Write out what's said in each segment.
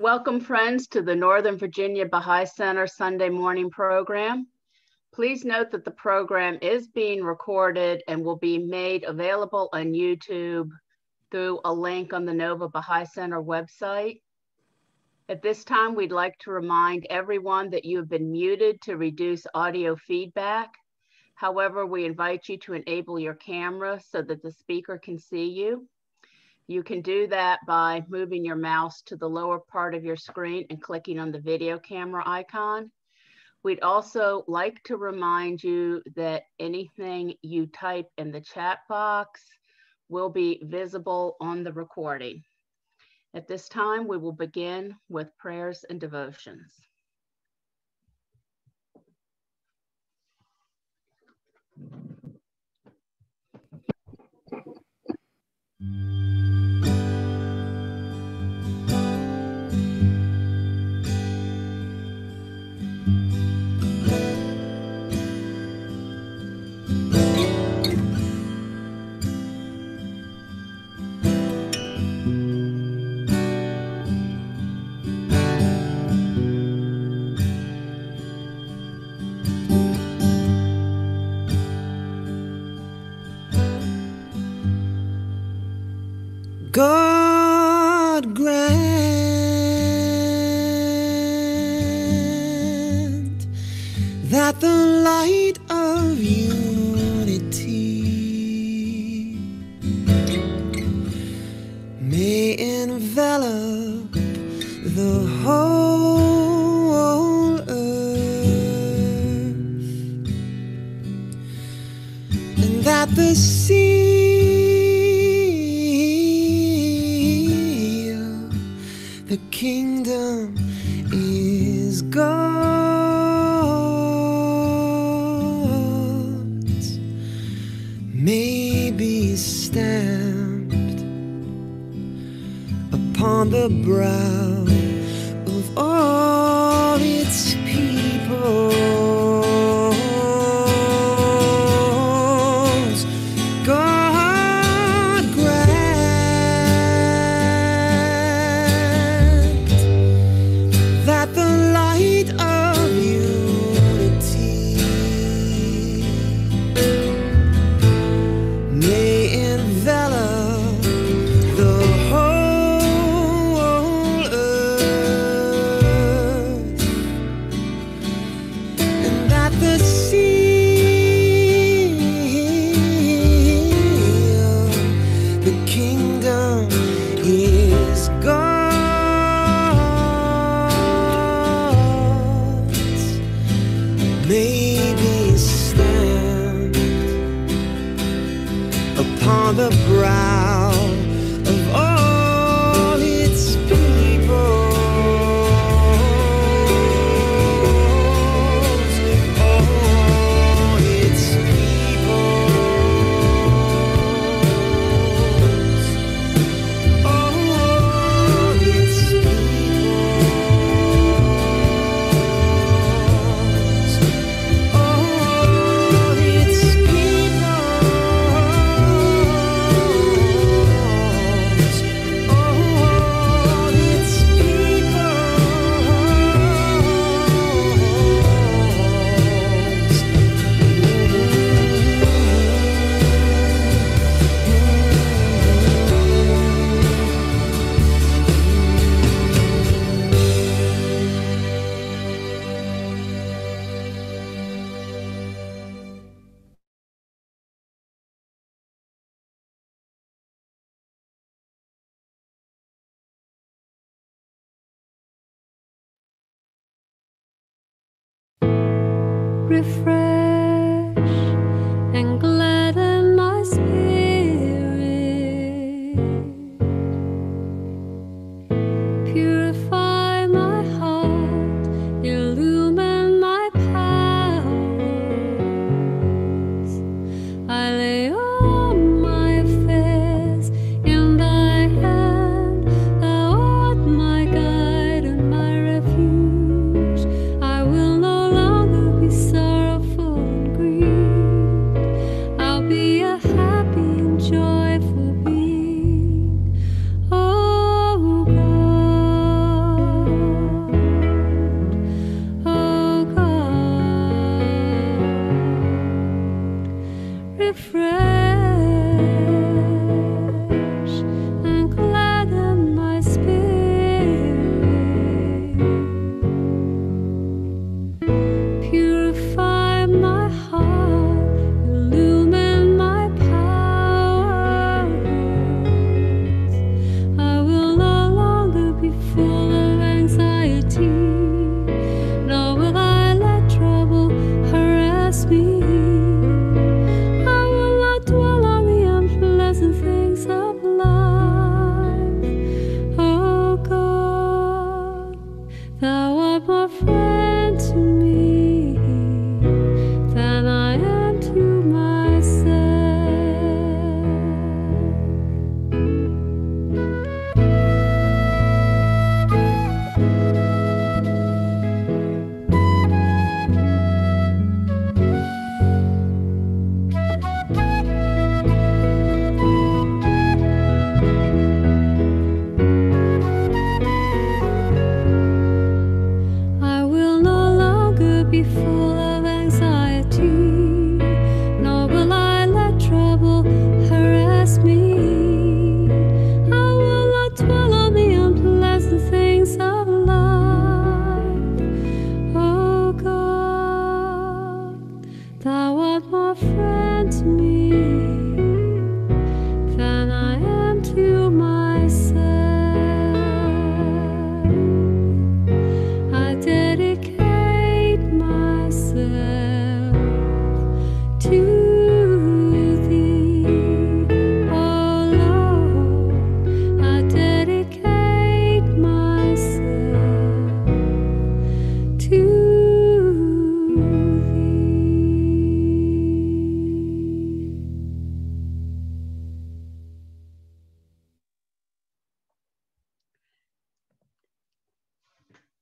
Welcome, friends, to the Northern Virginia Baha'i Center Sunday morning program. Please note that the program is being recorded and will be made available on YouTube through a link on the Nova Baha'i Center website. At this time, we'd like to remind everyone that you have been muted to reduce audio feedback. However, we invite you to enable your camera so that the speaker can see you. You can do that by moving your mouse to the lower part of your screen and clicking on the video camera icon. We'd also like to remind you that anything you type in the chat box will be visible on the recording. At this time, we will begin with prayers and devotions. God grant that the light of unity may envelop the whole earth, and that the sea the kingdom is God's, may be stamped upon the brow of all its people. The brow of all its people. All its peoples. All its peoples. All its refresh and gladden my spirit, purify my heart, illumine my powers. I lay all my affairs in thy hand, thou art my guide and my refuge. I will no longer be sorrowful.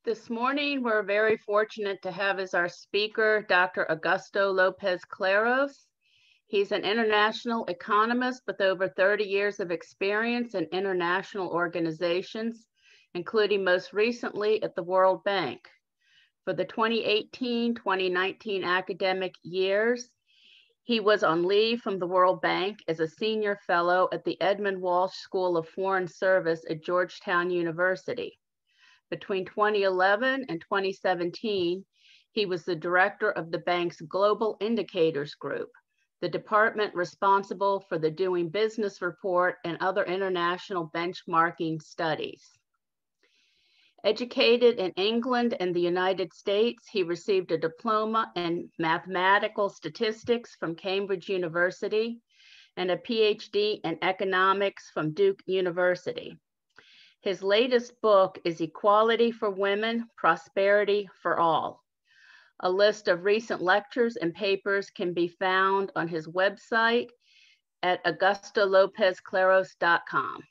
This morning, we're very fortunate to have as our speaker, Dr. Augusto Lopez Claros. He's an international economist with over 30 years of experience in international organizations, including most recently at the World Bank. For the 2018-2019 academic years, he was on leave from the World Bank as a senior fellow at the Edmund Walsh School of Foreign Service at Georgetown University. Between 2011 and 2017, he was the director of the bank's Global Indicators Group, the department responsible for the Doing Business Report and other international benchmarking studies. Educated in England and the United States, he received a diploma in mathematical statistics from Cambridge University and a PhD in economics from Duke University. His latest book is Equality for Women, Prosperity for All. A list of recent lectures and papers can be found on his website at augustolopezclaros.com.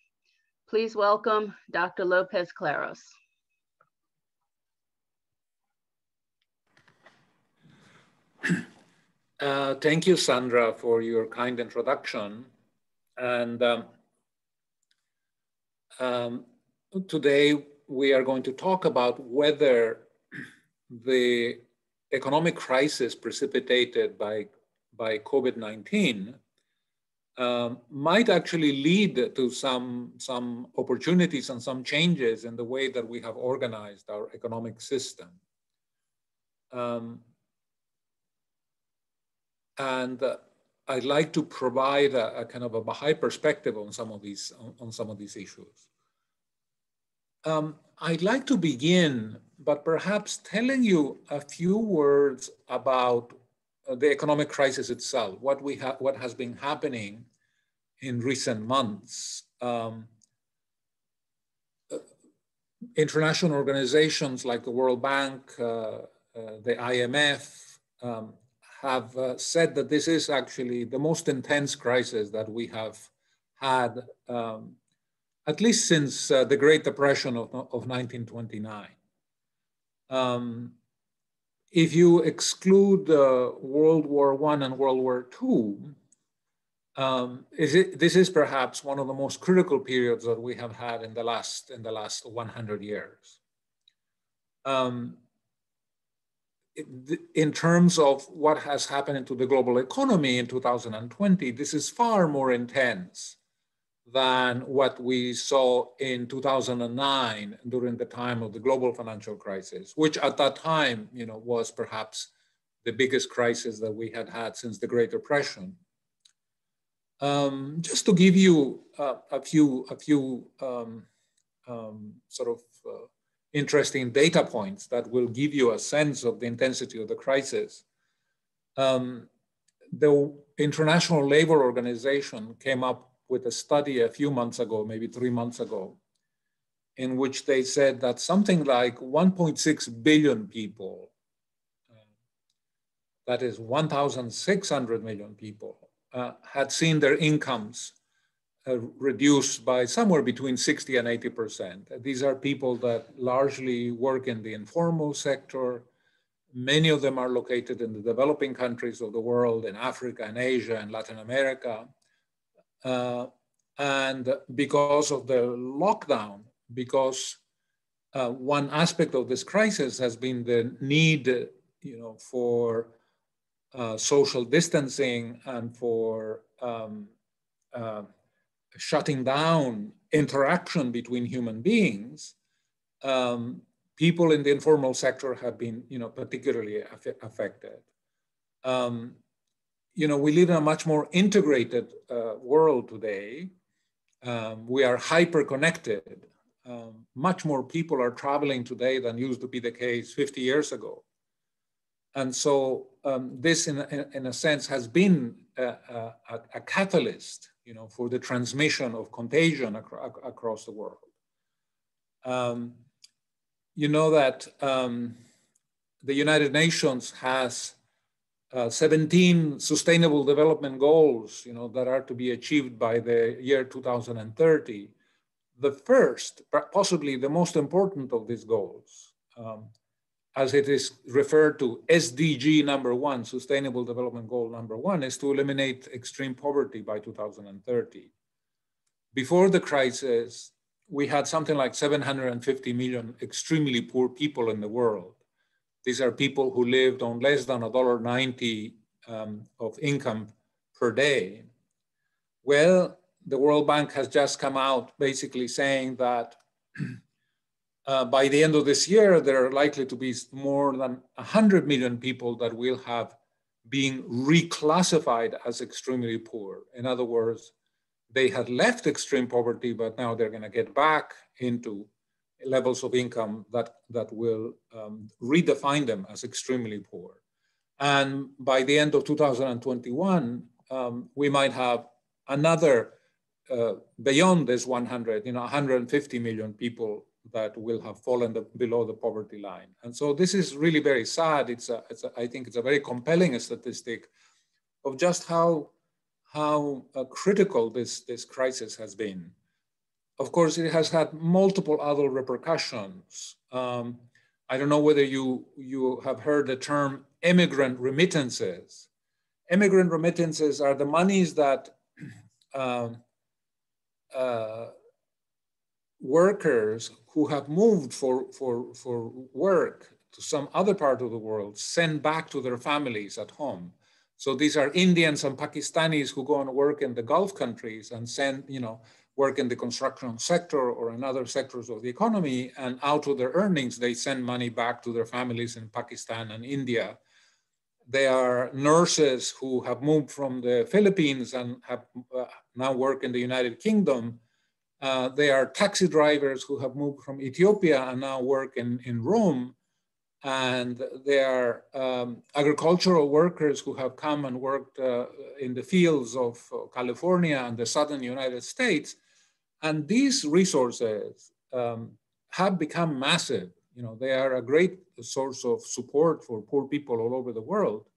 Please welcome Dr. Lopez Claros. Thank you, Sandra, for your kind introduction. And today we are going to talk about whether the economic crisis precipitated by COVID-19 might actually lead to some opportunities and some changes in the way that we have organized our economic system. And I'd like to provide a kind of a Baha'i perspective on some of these issues. I'd like to begin, but perhaps telling you a few words about the economic crisis itself, what has been happening in recent months. International organizations like the World Bank, the IMF, have said that this is actually the most intense crisis that we have had, at least since the Great Depression of 1929. If you exclude World War I and World War II, this is perhaps one of the most critical periods that we have had in the last 100 years. In terms of what has happened to the global economy in 2020, this is far more intense than what we saw in 2009 during the time of the global financial crisis, which at that time, was perhaps the biggest crisis that we had had since the Great Depression. Just to give you a few interesting data points that will give you a sense of the intensity of the crisis. The International Labor Organization came up with a study a few months ago, maybe 3 months ago, in which they said that something like 1.6 billion people, that is 1,600 million people, had seen their incomes reduced by somewhere between 60 and 80%. These are people that largely work in the informal sector. Many of them are located in the developing countries of the world, in Africa and Asia and Latin America. And because of the lockdown, because one aspect of this crisis has been the need, for social distancing and for shutting down interaction between human beings, people in the informal sector have been, particularly affected. We live in a much more integrated world today. We are hyper-connected. Much more people are traveling today than used to be the case 50 years ago. And so this, in a sense, has been a catalyst, for the transmission of contagion across the world. You know that the United Nations has 17 sustainable development goals, that are to be achieved by the year 2030. The first, possibly the most important of these goals, as it is referred to, SDG #1, Sustainable Development Goal #1, is to eliminate extreme poverty by 2030. Before the crisis, we had something like 750 million extremely poor people in the world. These are people who lived on less than $1.90 of income per day. Well, the World Bank has just come out basically saying that by the end of this year, there are likely to be more than 100 million people that will have been reclassified as extremely poor. In other words, they had left extreme poverty, but now they're going to get back into levels of income that will redefine them as extremely poor. And by the end of 2021, we might have another, beyond this 100, 150 million people that will have fallen below the poverty line. And so this is really very sad. I think it's a very compelling statistic of just how critical this crisis has been. Of course, it has had multiple other repercussions. I don't know whether you have heard the term immigrant remittances. Immigrant remittances are the monies that workers who have moved for work to some other part of the world send back to their families at home. So these are Indians and Pakistanis who go and work in the Gulf countries and send, work in the construction sector or in other sectors of the economy, and out of their earnings, they send money back to their families in Pakistan and India. They are nurses who have moved from the Philippines and have now work in the United Kingdom. They are taxi drivers who have moved from Ethiopia and now work in Rome. And they are agricultural workers who have come and worked in the fields of California and the southern United States. And these resources have become massive. They are a great source of support for poor people all over the world.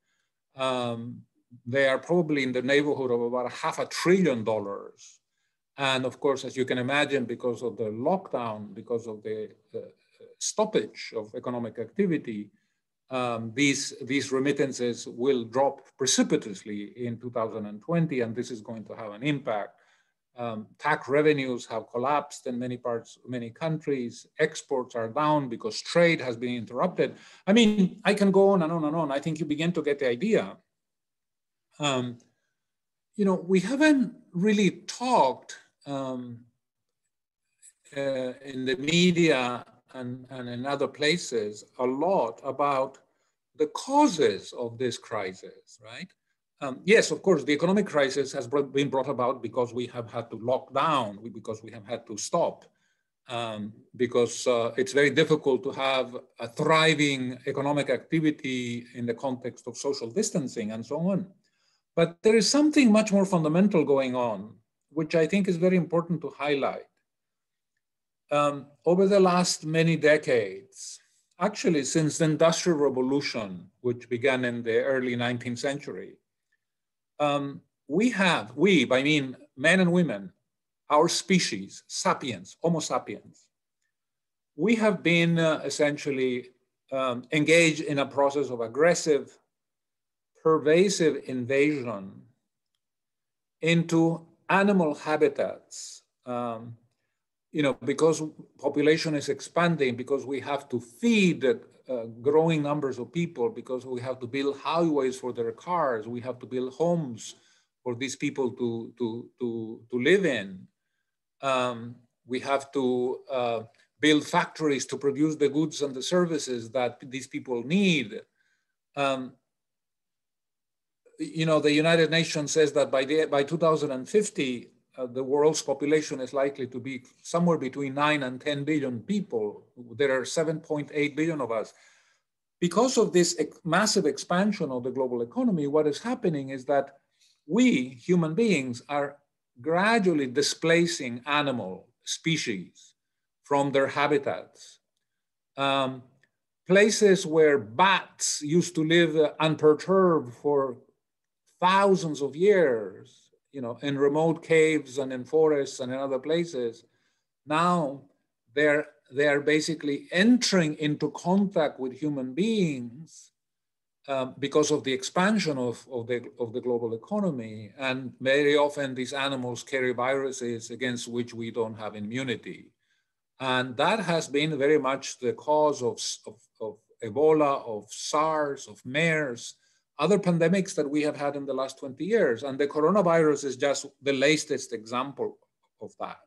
They are probably in the neighborhood of about $500 billion. And of course, as you can imagine, because of the lockdown, because of the stoppage of economic activity, these remittances will drop precipitously in 2020, and this is going to have an impact. Tax revenues have collapsed in many parts, many countries. Exports are down because trade has been interrupted. I mean, I can go on and on and on. I think you begin to get the idea. We haven't really talked in the media and in other places a lot about the causes of this crisis, right? Yes, of course, the economic crisis has been brought about because we have had to lock down, because we have had to stop, because it's very difficult to have a thriving economic activity in the context of social distancing and so on. But there is something much more fundamental going on, which I think is very important to highlight. Over the last many decades, actually since the Industrial Revolution, which began in the early 19th century, we, I mean men and women, our species, sapiens, Homo sapiens, we have been essentially engaged in a process of aggressive, pervasive invasion into animal habitats, because population is expanding, because we have to feed growing numbers of people, because we have to build highways for their cars, we have to build homes for these people to live in. We have to build factories to produce the goods and the services that these people need. The United Nations says that by 2050, the world's population is likely to be somewhere between 9 and 10 billion people. There are 7.8 billion of us. Because of this massive expansion of the global economy, what is happening is that we, human beings, are gradually displacing animal species from their habitats. Places where bats used to live unperturbed for thousands of years, in remote caves and in forests and in other places, now they're they are basically entering into contact with human beings because of the expansion of the global economy. And very often these animals carry viruses against which we don't have immunity. And that has been very much the cause of Ebola, of SARS, of MERS, other pandemics that we have had in the last 20 years. And the coronavirus is just the latest example of that.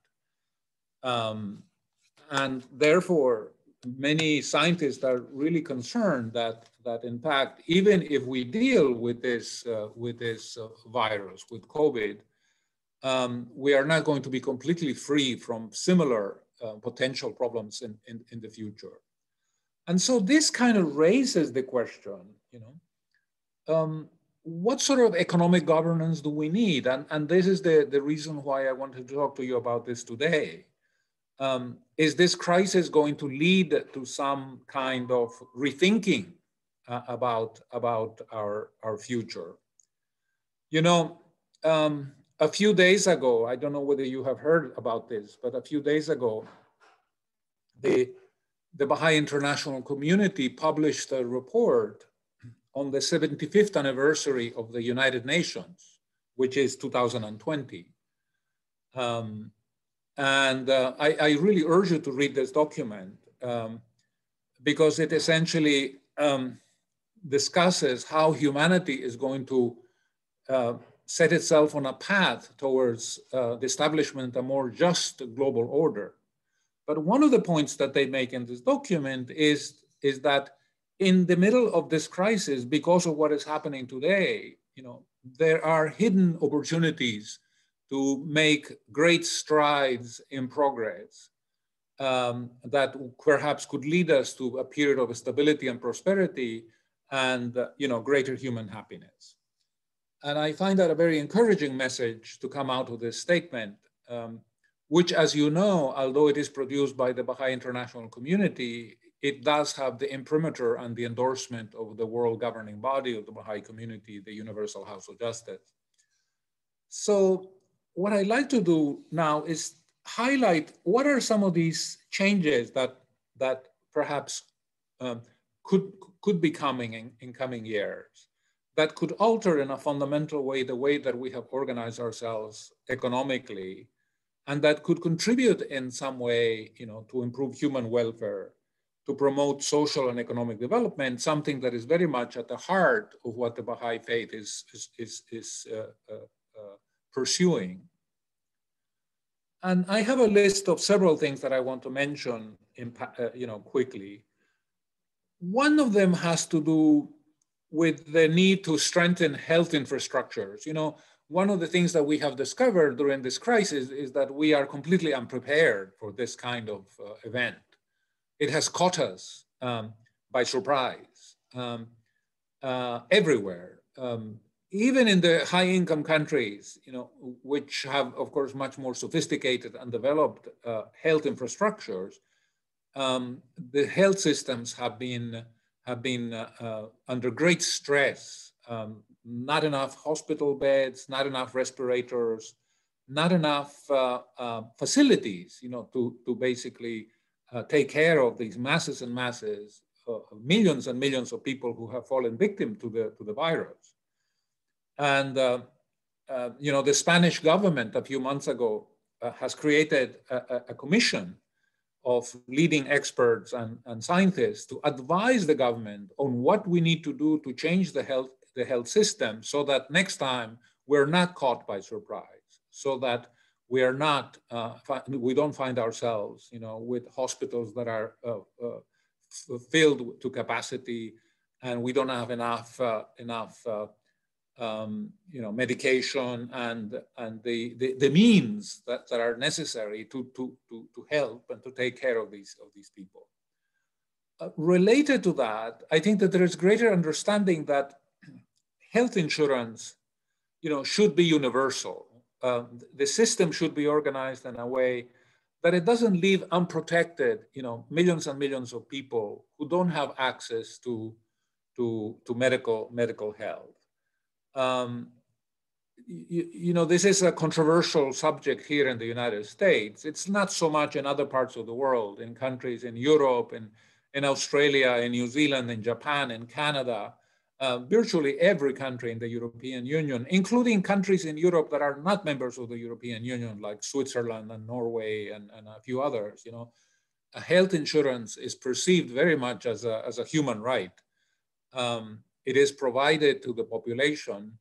And therefore, many scientists are really concerned that in fact, even if we deal with this virus, with COVID, we are not going to be completely free from similar potential problems in the future. And so this kind of raises the question, what sort of economic governance do we need? And this is the reason why I wanted to talk to you about this today. Is this crisis going to lead to some kind of rethinking about our future? A few days ago, I don't know whether you have heard about this, but a few days ago, the Baha'i international community published a report on the 75th anniversary of the United Nations, which is 2020. I really urge you to read this document because it essentially discusses how humanity is going to set itself on a path towards the establishment of a more just global order. But one of the points that they make in this document is that in the middle of this crisis, because of what is happening today, there are hidden opportunities to make great strides in progress that perhaps could lead us to a period of stability and prosperity and greater human happiness. And I find that a very encouraging message to come out of this statement, which, as you know, although it is produced by the Baha'i international community, it does have the imprimatur and the endorsement of the world governing body of the Baha'i community, the Universal House of Justice. So what I'd like to do now is highlight what are some of these changes that perhaps could be coming in coming years, that could alter in a fundamental way the way that we have organized ourselves economically, and that could contribute in some way, to improve human welfare, to promote social and economic development, something that is very much at the heart of what the Baha'i faith is pursuing. And I have a list of several things that I want to mention, quickly. One of them has to do with the need to strengthen health infrastructures. One of the things that we have discovered during this crisis is that we are completely unprepared for this kind of event. It has caught us by surprise everywhere. Even in the high-income countries, which have, of course, much more sophisticated and developed health infrastructures, the health systems have been under great stress. Not enough hospital beds, not enough respirators, not enough facilities, to basically take care of these masses and masses, millions and millions of people who have fallen victim to the virus. And the Spanish government a few months ago has created a commission of leading experts and scientists to advise the government on what we need to do to change the health system so that next time we're not caught by surprise, so that we are not, we don't find ourselves, with hospitals that are filled to capacity, and we don't have enough medication and the means that are necessary to help and to take care of these people. Related to that, I think that there is greater understanding that health insurance, should be universal. The system should be organized in a way that it doesn't leave unprotected, millions and millions of people who don't have access to medical health. you know, this is a controversial subject here in the United States. It's not so much in other parts of the world, in countries in Europe, in Australia, in New Zealand, in Japan, in Canada, virtually every country in the European Union, including countries in Europe that are not members of the European Union, like Switzerland and Norway and a few others. You know, health insurance is perceived very much as a human right. It is provided to the population.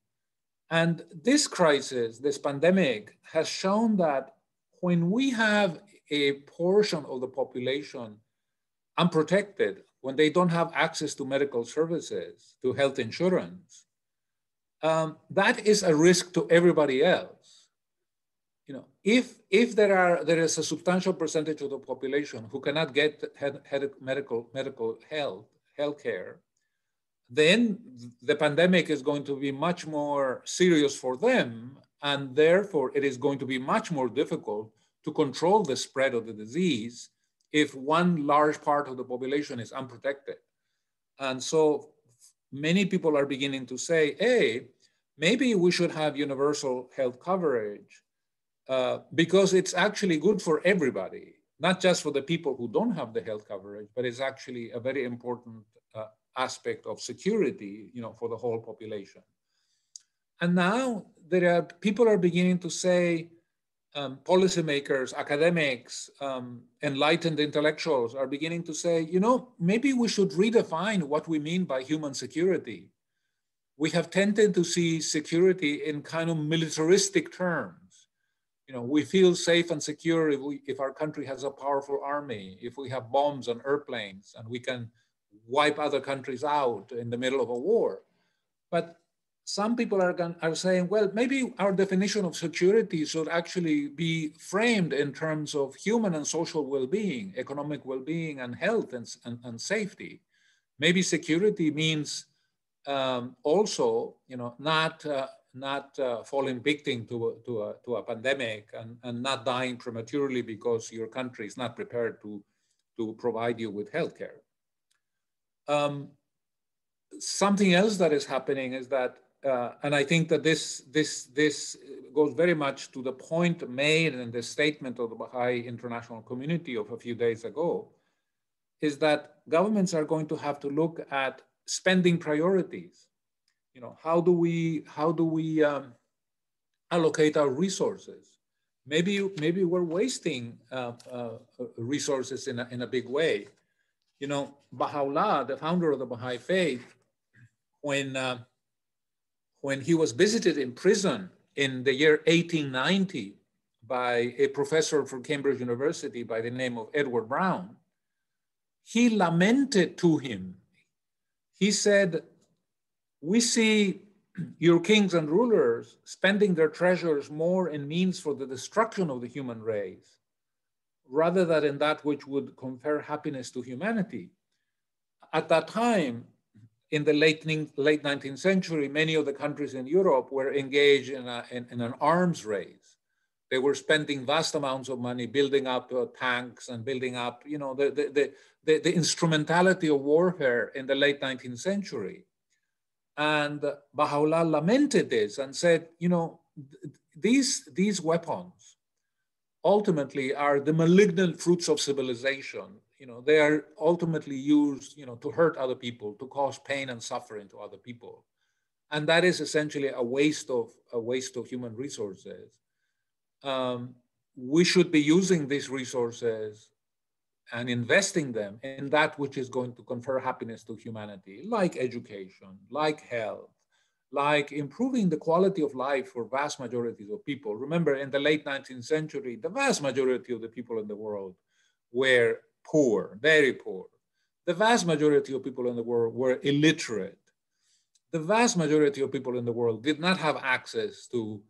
And this crisis, this pandemic, has shown that when we have a portion of the population unprotected, when they don't have access to medical services, to health insurance, that is a risk to everybody else. You know, if there is a substantial percentage of the population who cannot get medical health care, then the pandemic is going to be much more serious for them, and therefore it is going to be much more difficult to control the spread of the disease if one large part of the population is unprotected. And so many people are beginning to say, hey, maybe we should have universal health coverage because it's actually good for everybody, not just for the people who don't have the health coverage, but it's actually a very important aspect of security, you know, for the whole population. And now people are beginning to say, policymakers, academics, enlightened intellectuals are beginning to say, you know, maybe we should redefine what we mean by human security. We have tended to see security in kind of militaristic terms. You know, we feel safe and secure if our country has a powerful army, if we have bombs on airplanes and we can wipe other countries out in the middle of a war. But some people are saying, well, maybe our definition of security should actually be framed in terms of human and social well-being, economic well-being, and health and safety. Maybe security means also, you know, not falling victim to a pandemic and not dying prematurely because your country is not prepared to provide you with healthcare. Something else that is happening is that, and I think that this goes very much to the point made in the statement of the Baha'i international community of a few days ago, is that governments are going to have to look at spending priorities. You know, how do we allocate our resources? Maybe we're wasting resources in a big way. You know, Baha'u'llah, the founder of the Baha'i faith, when he was visited in prison in the year 1890 by a professor from Cambridge University by the name of Edward Brown, he lamented to him. He said, we see your kings and rulers spending their treasures more in means for the destruction of the human race, rather than in that which would confer happiness to humanity. At that time, in the late 19th century, many of the countries in Europe were engaged in an arms race. They were spending vast amounts of money building up tanks and building up, you know, the instrumentality of warfare in the late 19th century. And Baha'u'llah lamented this and said, you know, these weapons ultimately are the malignant fruits of civilization. You know, they are ultimately used, you know, to hurt other people, to cause pain and suffering to other people. And that is essentially a waste of human resources. We should be using these resources and investing them in that which is going to confer happiness to humanity, like education, like health, like improving the quality of life for vast majorities of people. Remember, in the late 19th century, the vast majority of the people in the world were poor, very poor. The vast majority of people in the world were illiterate. The vast majority of people in the world did not have access to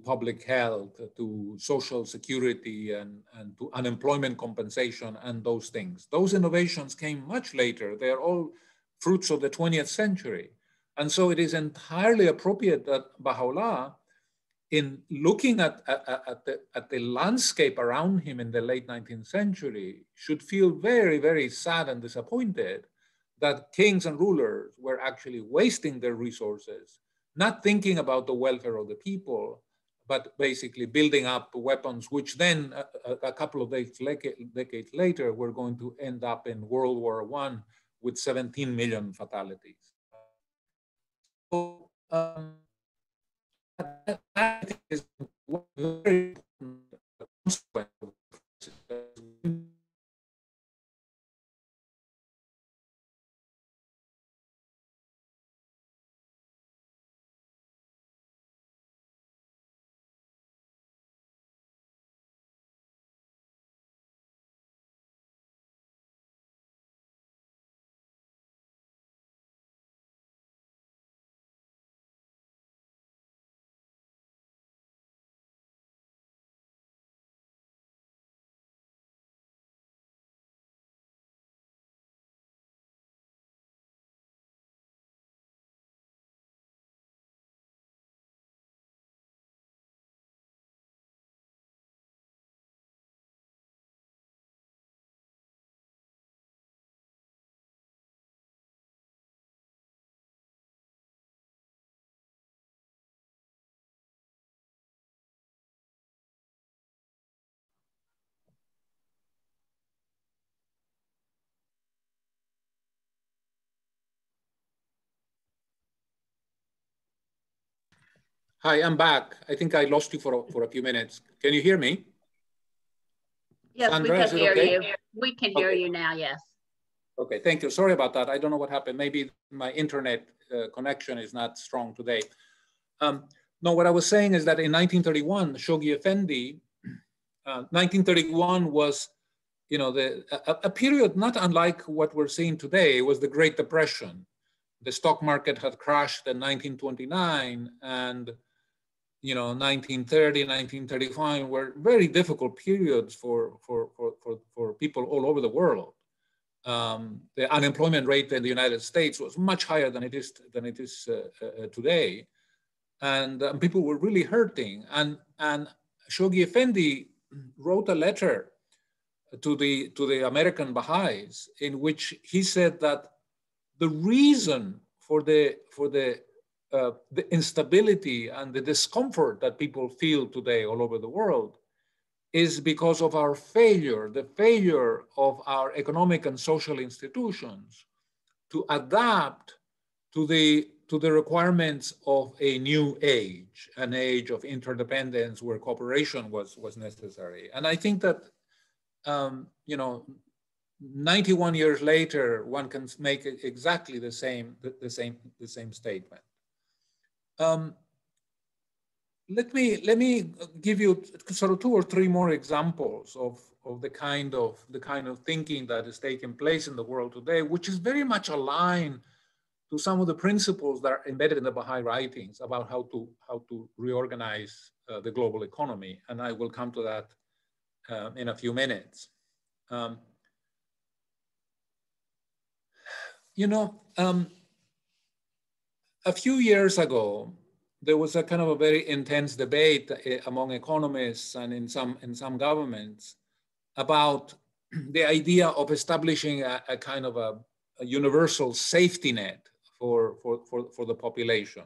public health, to social security, and to unemployment compensation and those things. Those innovations came much later. They are all fruits of the 20th century. And so it is entirely appropriate that Baha'u'llah, in looking at the landscape around him in the late 19th century, should feel very, very sad and disappointed that kings and rulers were actually wasting their resources, not thinking about the welfare of the people, but basically building up weapons, which then a couple of decades later, we're going to end up in World War I with 17 million fatalities. So that is one very important consequence of this. Hi, I'm back. I think I lost you for a few minutes. Can you hear me? Yes, Sandra, we is can it hear okay? you. We can hear Okay. you now, yes. Okay, thank you. Sorry about that. I don't know what happened. Maybe my internet connection is not strong today. No, what I was saying is that in 1931, Shoghi Effendi, 1931 was, you know, a period not unlike what we're seeing today. It was the Great Depression. The stock market had crashed in 1929, and 1930, 1935 were very difficult periods for people all over the world. The unemployment rate in the United States was much higher than it is today, and people were really hurting. And Shoghi Effendi wrote a letter to the American Baha'is in which he said that the reason for the instability and the discomfort that people feel today all over the world is because of our failure, the failure of our economic and social institutions to adapt to the requirements of a new age, an age of interdependence where cooperation was necessary. And I think that 91 years later, one can make exactly the same statement. Let me give you sort of 2 or 3 more examples of the kind of thinking that is taking place in the world today, which is very much aligned to some of the principles that are embedded in the Baha'i writings about how to reorganize the global economy, and I will come to that in a few minutes. A few years ago, there was a kind of a very intense debate among economists and in some governments about the idea of establishing a kind of a universal safety net for the population.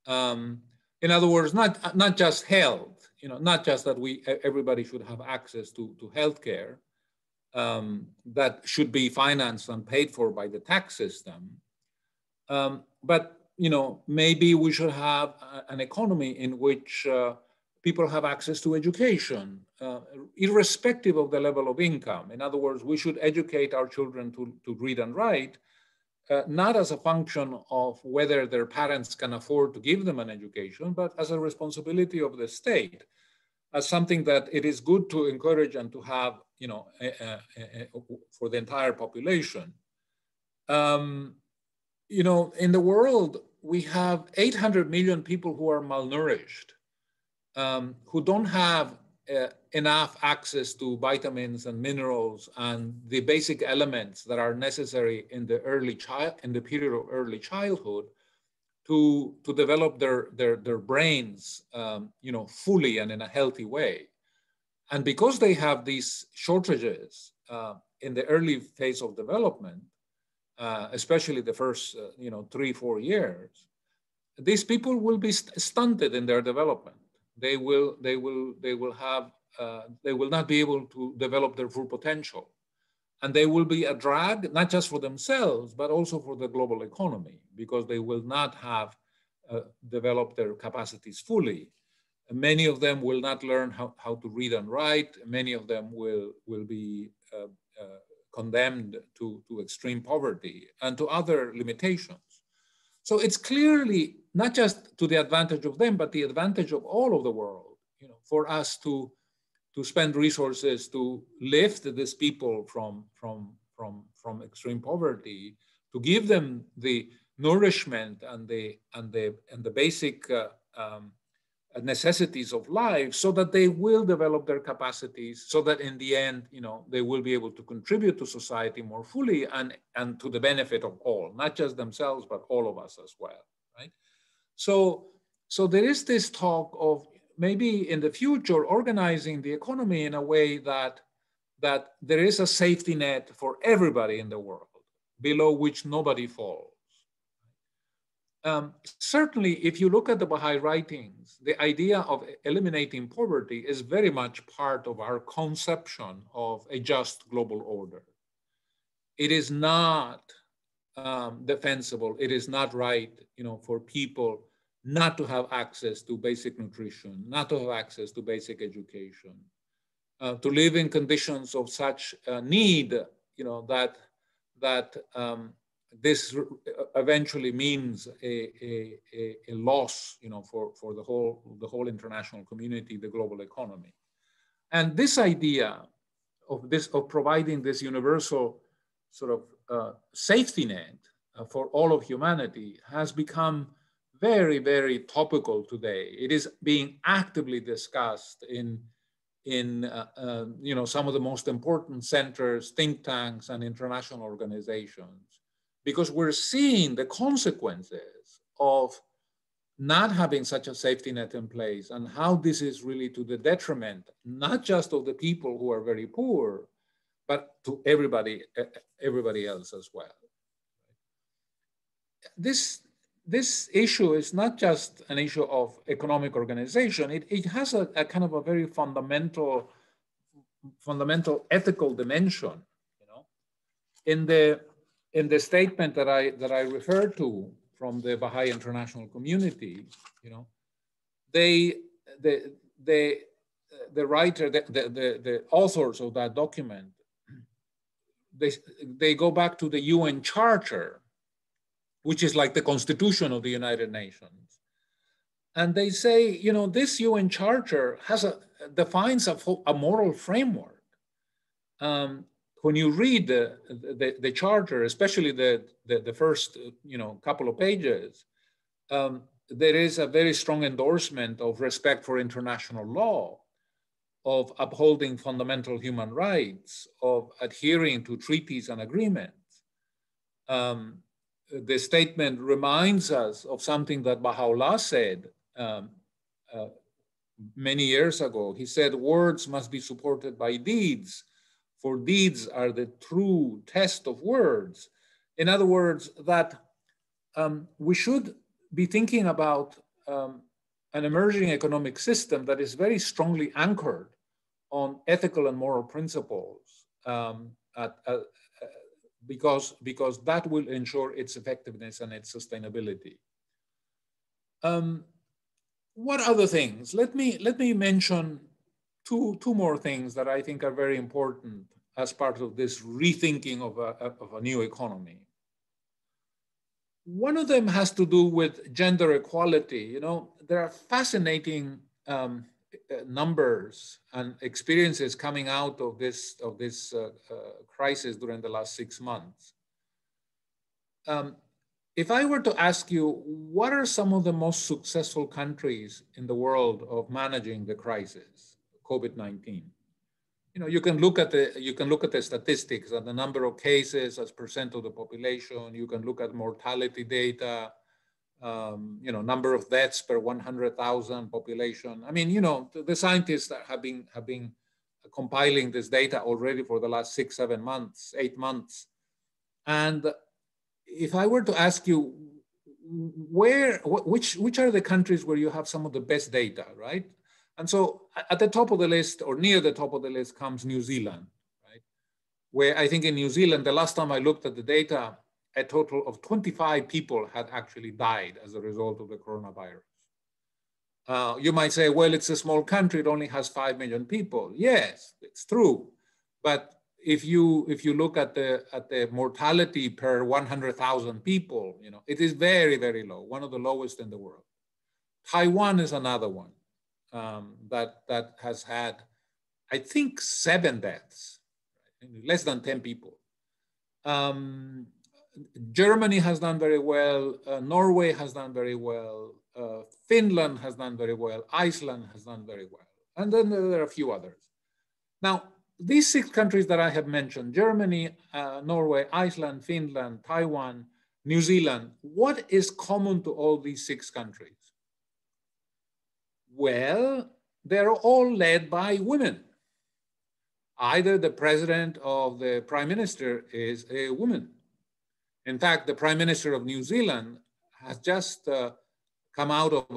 In other words, not just health, not just that everybody should have access to healthcare that should be financed and paid for by the tax system. But maybe we should have an economy in which people have access to education, irrespective of the level of income. In other words, we should educate our children to read and write, not as a function of whether their parents can afford to give them an education, but as a responsibility of the state, as something that it is good to encourage and to have, for the entire population. In the world, we have 800 million people who are malnourished, who don't have enough access to vitamins and minerals and the basic elements that are necessary in the period of early childhood to develop their brains, fully and in a healthy way. And because they have these shortages in the early phase of development, especially the first 3-4 years, these people will be stunted in their development. They will not be able to develop their full potential. And they will be a drag, not just for themselves, but also for the global economy, because they will not have developed their capacities fully. Many of them will not learn how to read and write. Many of them will be condemned to extreme poverty and to other limitations. So it's clearly not just to the advantage of them, but the advantage of all of the world, for us to spend resources to lift these people from extreme poverty, to give them the nourishment and the basic necessities of life, so that they will develop their capacities, so that in the end, they will be able to contribute to society more fully and to the benefit of all, not just themselves, but all of us as well, right? So there is this talk of maybe in the future organizing the economy in a way that there is a safety net for everybody in the world, below which nobody falls. Certainly, if you look at the Baha'i writings, the idea of eliminating poverty is very much part of our conception of a just global order. It is not defensible. It is not right, for people not to have access to basic nutrition, not to have access to basic education, to live in conditions of such need, that this eventually means a loss, for the whole international community, the global economy. And this idea of providing this universal sort of safety net for all of humanity has become very, very topical today. It is being actively discussed in some of the most important centers, think tanks, and international organizations, because we're seeing the consequences of not having such a safety net in place, and how this is really to the detriment, not just of the people who are very poor, but to everybody else as well. This issue is not just an issue of economic organization. It has a kind of a very fundamental ethical dimension. In the statement that I referred to from the Baha'i international community, the writer, the authors of that document, they go back to the UN Charter, which is like the Constitution of the United Nations. And they say, this UN Charter defines a moral framework. When you read the Charter, especially the first couple of pages, there is a very strong endorsement of respect for international law, of upholding fundamental human rights, of adhering to treaties and agreements. The statement reminds us of something that Baha'u'llah said many years ago. He said, words must be supported by deeds, for deeds are the true test of words. In other words, that we should be thinking about an emerging economic system that is very strongly anchored on ethical and moral principles, because that will ensure its effectiveness and its sustainability. What other things? Let me mention two more things that I think are very important as part of this rethinking of a new economy. One of them has to do with gender equality. There are fascinating numbers and experiences coming out of this crisis during the last 6 months. If I were to ask you, what are some of the most successful countries in the world of managing the crisis, COVID-19? You can look at the statistics and the number of cases as percent of the population. You can look at mortality data, number of deaths per 100,000 population. I mean, the scientists have been compiling this data already for the last 6, 7 months, 8 months. And if I were to ask you, which are the countries where you have some of the best data, right? And so at the top of the list, or near the top of the list, comes New Zealand, right? Where I think in New Zealand, the last time I looked at the data, a total of 25 people had actually died as a result of the coronavirus. You might say, well, it's a small country, it only has 5 million people. Yes, it's true. But if you look at the mortality per 100,000 people, you know, it is very, very low, one of the lowest in the world. Taiwan is another one that has had, I think, 7 deaths, less than 10 people. Germany has done very well. Norway has done very well. Finland has done very well. Iceland has done very well. And then there are a few others. Now, these 6 countries that I have mentioned, Germany, Norway, Iceland, Finland, Taiwan, New Zealand, what is common to all these 6 countries? Well, they're all led by women. Either the president or the prime minister is a woman. In fact, the Prime Minister of New Zealand has just come out of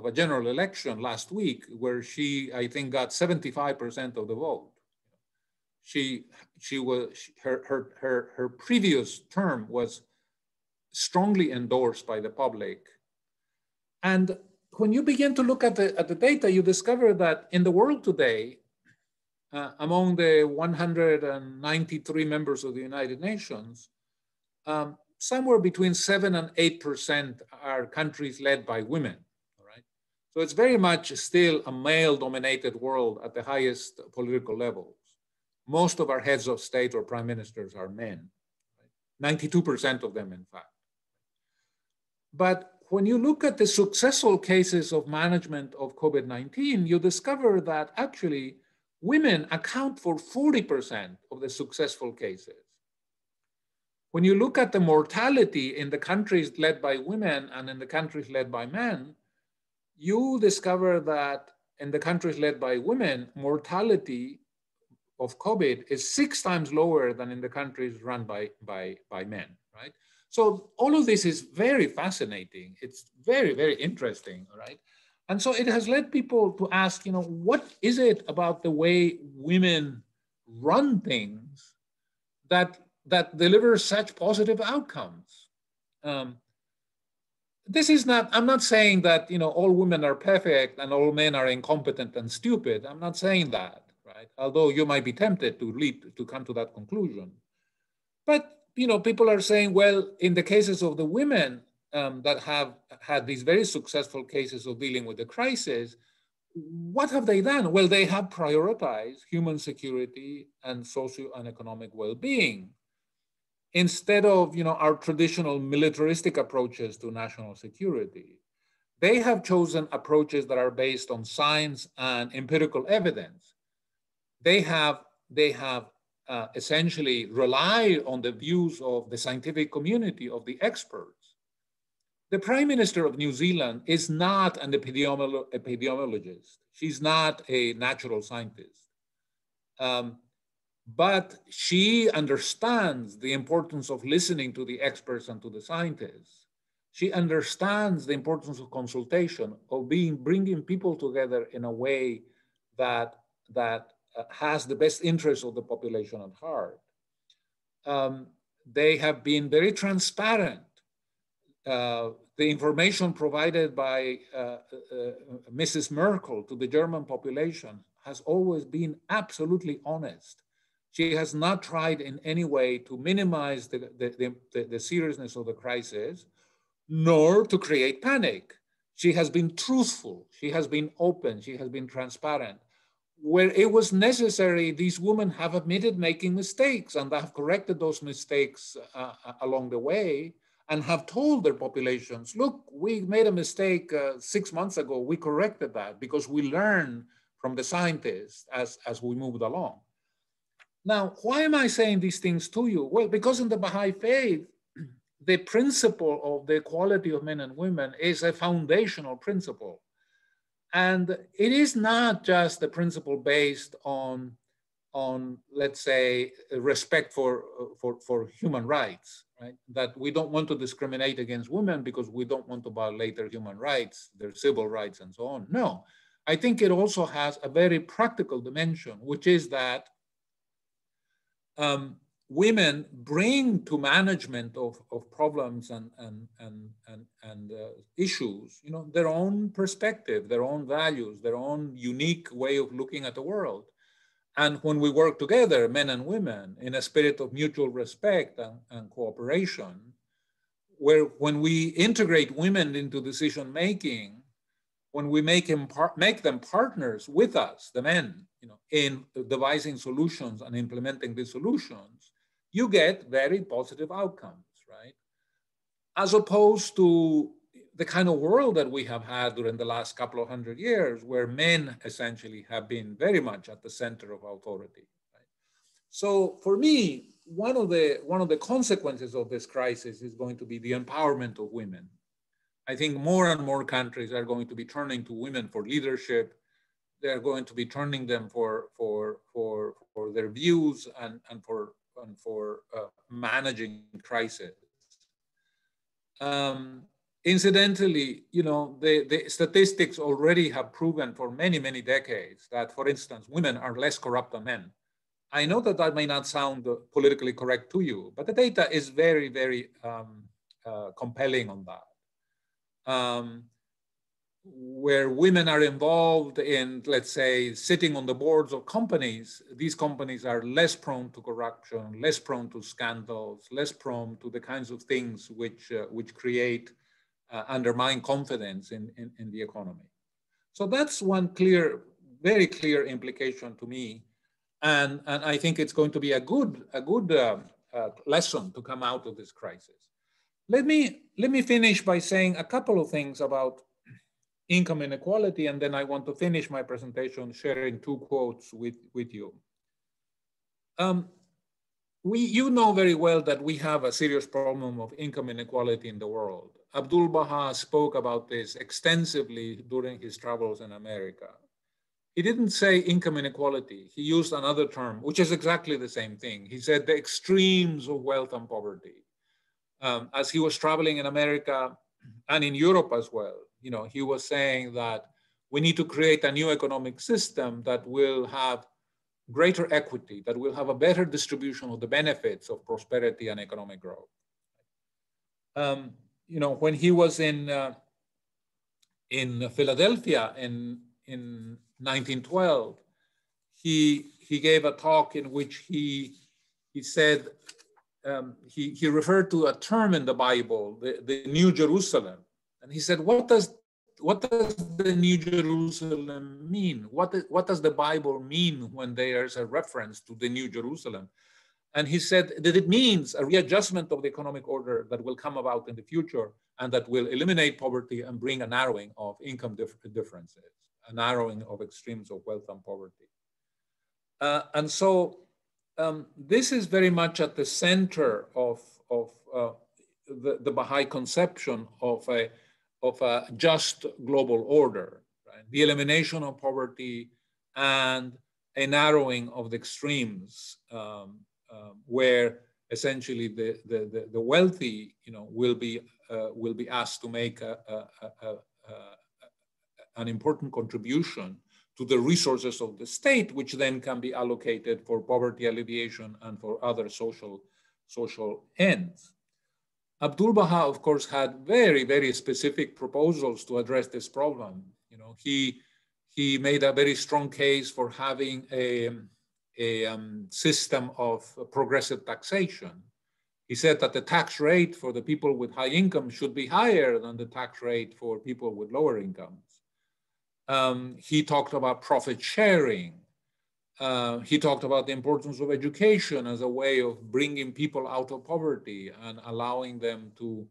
a general election last week where she, I think, got 75% of the vote. Her previous term was strongly endorsed by the public. And when you begin to look at the data, you discover that in the world today, among the 193 members of the United Nations, somewhere between 7 and 8% are countries led by women, all right? So it's very much still a male-dominated world at the highest political levels. Most of our heads of state or prime ministers are men, right? 92% of them, in fact. But when you look at the successful cases of management of COVID-19, you discover that actually women account for 40% of the successful cases. When you look at the mortality in the countries led by women and in the countries led by men, you discover that in the countries led by women, mortality of COVID is 6 times lower than in the countries run by men, right? So all of this is very fascinating. It's very, very interesting, right? And so it has led people to ask, you know, what is it about the way women run things that delivers such positive outcomes? This is not, I'm not saying that, you know, all women are perfect and all men are incompetent and stupid. I'm not saying that, right? Although you might be tempted to come to that conclusion. But, you know, people are saying, well, in the cases of the women that have had these very successful cases of dealing with the crisis, what have they done? Well, they have prioritized human security and socio and economic well-being, instead of, you know, our traditional militaristic approaches to national security. They have chosen approaches that are based on science and empirical evidence. They have essentially relied on the views of the scientific community, of the experts. The Prime Minister of New Zealand is not an epidemiologist. She's not a natural scientist. But she understands the importance of listening to the experts and to the scientists. She understands the importance of consultation, of bringing people together in a way that has the best interests of the population at heart. They have been very transparent. The information provided by Mrs. Merkel to the German population has always been absolutely honest. She has not tried in any way to minimize the seriousness of the crisis, nor to create panic. She has been truthful, she has been open, she has been transparent. Where it was necessary, these women have admitted making mistakes and have corrected those mistakes along the way and have told their populations, look, we made a mistake 6 months ago, we corrected that because we learned from the scientists as we moved along. Now, why am I saying these things to you? Well, because in the Baha'i faith, the principle of the equality of men and women is a foundational principle. And it is not just a principle based on let's say, respect for human rights, right? That we don't want to discriminate against women because we don't want to violate their human rights, their civil rights, and so on. No, I think it also has a very practical dimension, which is that women bring to management of problems and issues, their own perspective, their own values, their own unique way of looking at the world. And when we work together, men and women, in a spirit of mutual respect and cooperation, when we integrate women into decision making, when we make them partners with us, the men, in devising solutions and implementing these solutions, you get very positive outcomes, right? As opposed to the kind of world that we have had during the last couple of 100 years, where men essentially have been very much at the center of authority. Right? So for me, one of the consequences of this crisis is going to be the empowerment of women. I think more and more countries are going to be turning to women for leadership. They're going to be turning them for their views and for managing crisis. Incidentally, the statistics already have proven for many, many decades that, for instance, women are less corrupt than men. I know that that may not sound politically correct to you, but the data is very, very compelling on that. Where women are involved in, let's say, sitting on the boards of companies, these companies are less prone to corruption, less prone to scandals, less prone to the kinds of things which create undermine confidence in the economy. So that's one very clear implication to me, and I think it's going to be a good lesson to come out of this crisis. Let me finish by saying a couple of things about income inequality, and then I want to finish my presentation sharing two quotes with you. You know very well that we have a serious problem of income inequality in the world. Abdul Baha spoke about this extensively during his travels in America. He didn't say income inequality. He used another term, which is exactly the same thing. He said the extremes of wealth and poverty. As he was traveling in America and in Europe as well, he was saying that we need to create a new economic system that will have greater equity, that will have a better distribution of the benefits of prosperity and economic growth. When he was in Philadelphia in 1912, he gave a talk in which he said, he referred to a term in the Bible, the New Jerusalem. And he said, what does the New Jerusalem mean? What does the Bible mean when there's a reference to the New Jerusalem? And he said that it means a readjustment of the economic order that will come about in the future and that will eliminate poverty and bring a narrowing of income differences, a narrowing of extremes of wealth and poverty. And so this is very much at the center of the Baha'i conception of a just global order, right? The elimination of poverty and a narrowing of the extremes, where essentially the wealthy, will be asked to make an important contribution to the resources of the state, which then can be allocated for poverty alleviation and for other social ends. Abdul Baha, of course, had very, very specific proposals to address this problem. He made a very strong case for having a system of progressive taxation. He said that the tax rate for the people with high income should be higher than the tax rate for people with lower incomes. He talked about profit sharing. He talked about the importance of education as a way of bringing people out of poverty and allowing them to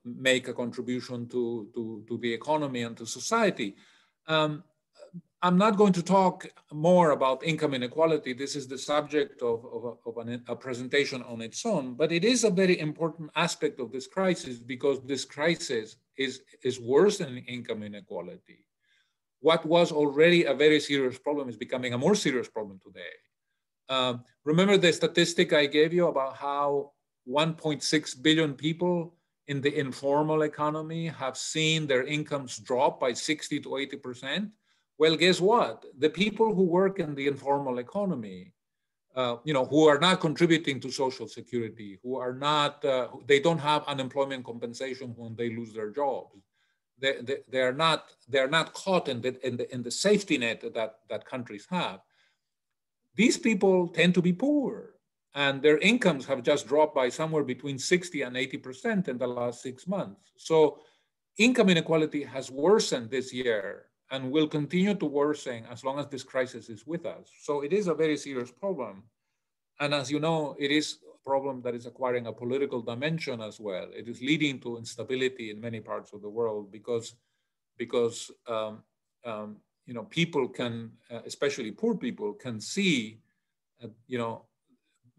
make a contribution to the economy and to society. I'm not going to talk more about income inequality. This is the subject of a presentation on its own, but it is a very important aspect of this crisis because this crisis is worse than income inequality. what was already a very serious problem is becoming a more serious problem today. Remember the statistic I gave you about how 1.6 billion people in the informal economy have seen their incomes drop by 60 to 80%? Well, guess what? The people who work in the informal economy, who are not contributing to Social Security, who are not, they don't have unemployment compensation when they lose their jobs. They are not caught in the safety net that countries have. These people tend to be poor, and their incomes have just dropped by somewhere between 60 and 80% in the last 6 months. So income inequality has worsened this year and will continue to worsen as long as this crisis is with us. So it is a very serious problem. And as you know, it is a problem that is acquiring a political dimension as well. It is leading to instability in many parts of the world because people can, especially poor people, can see,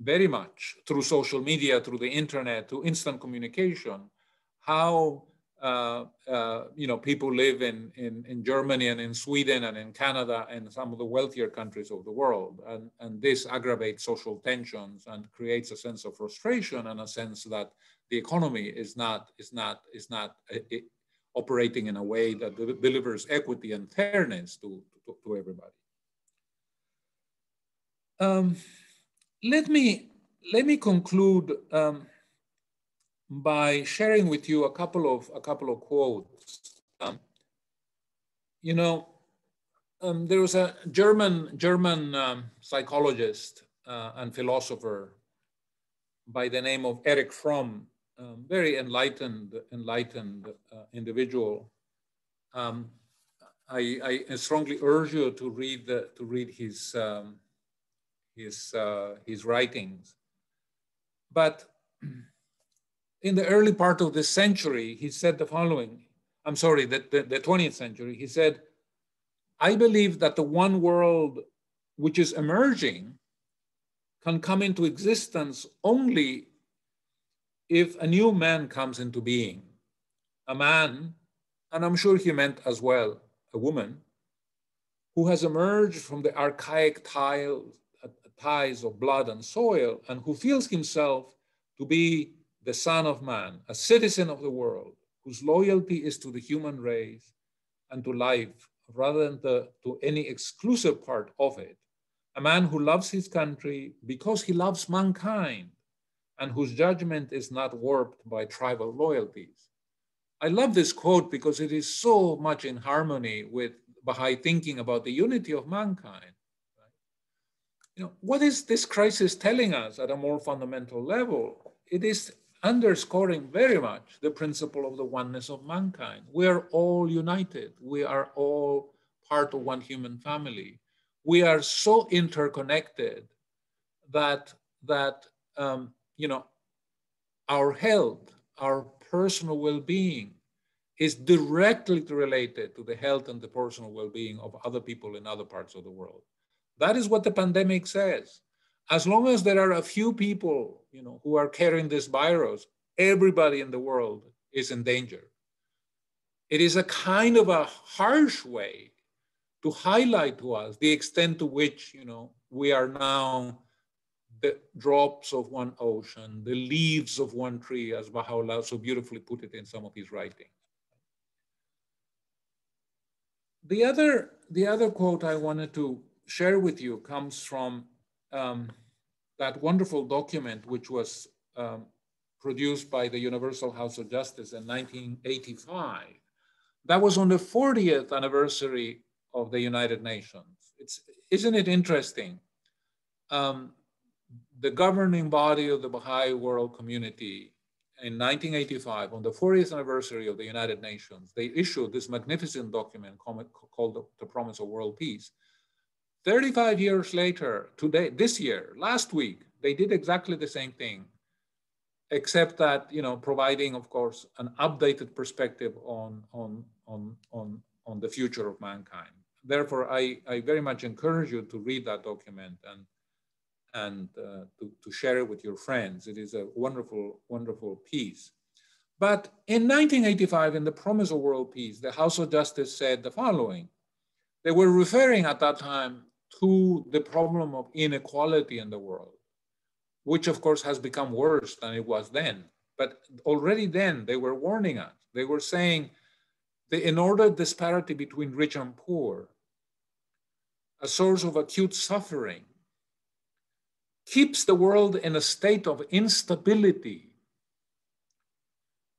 very much through social media, through the internet, through instant communication, how people live in Germany and in Sweden and in Canada and some of the wealthier countries of the world, and this aggravates social tensions and creates a sense of frustration and a sense that the economy is not operating in a way that delivers equity and fairness to everybody. Let me conclude by sharing with you a couple of quotes. There was a German psychologist and philosopher by the name of Erich Fromm, very enlightened individual. I strongly urge you to read his writings. But in the early part of this century, he said the following. I'm sorry, the 20th century. He said, "I believe that the one world which is emerging can come into existence only if a new man comes into being. A man, and I'm sure he meant as well a woman, who has emerged from the archaic ties of blood and soil, and who feels himself to be the son of man, a citizen of the world, whose loyalty is to the human race and to life rather than to any exclusive part of it. A man who loves his country because he loves mankind and whose judgment is not warped by tribal loyalties." I love this quote because it is so much in harmony with Baha'i thinking about the unity of mankind. What is this crisis telling us at a more fundamental level? It is underscoring very much the principle of the oneness of mankind. We are all united. We are all part of one human family. We are so interconnected that our health, our personal well-being is directly related to the health and the personal well-being of other people in other parts of the world. That is what the pandemic says. As long as there are a few people, who are carrying this virus, everybody in the world is in danger. It is a kind of a harsh way to highlight to us the extent to which, we are now the drops of one ocean, the leaves of one tree, as Baha'u'llah so beautifully put it in some of his writings. The other quote I wanted to share with you comes from that wonderful document which was produced by the Universal House of Justice in 1985. That was on the 40th anniversary of the United Nations. Isn't it interesting? The governing body of the Baha'i world community in 1985, on the 40th anniversary of the United Nations, they issued this magnificent document called The Promise of World Peace. 35 years later, today, this year, last week, they did exactly the same thing, except that, providing, of course, an updated perspective on the future of mankind. Therefore, I very much encourage you to read that document and to share it with your friends. It is a wonderful, wonderful piece. But in 1985, in the Promise of World Peace, the House of Justice said the following: They were referring at that time to the problem of inequality in the world, which of course has become worse than it was then. But already then they were warning us. They were saying the inordinate disparity between rich and poor, a source of acute suffering, keeps the world in a state of instability,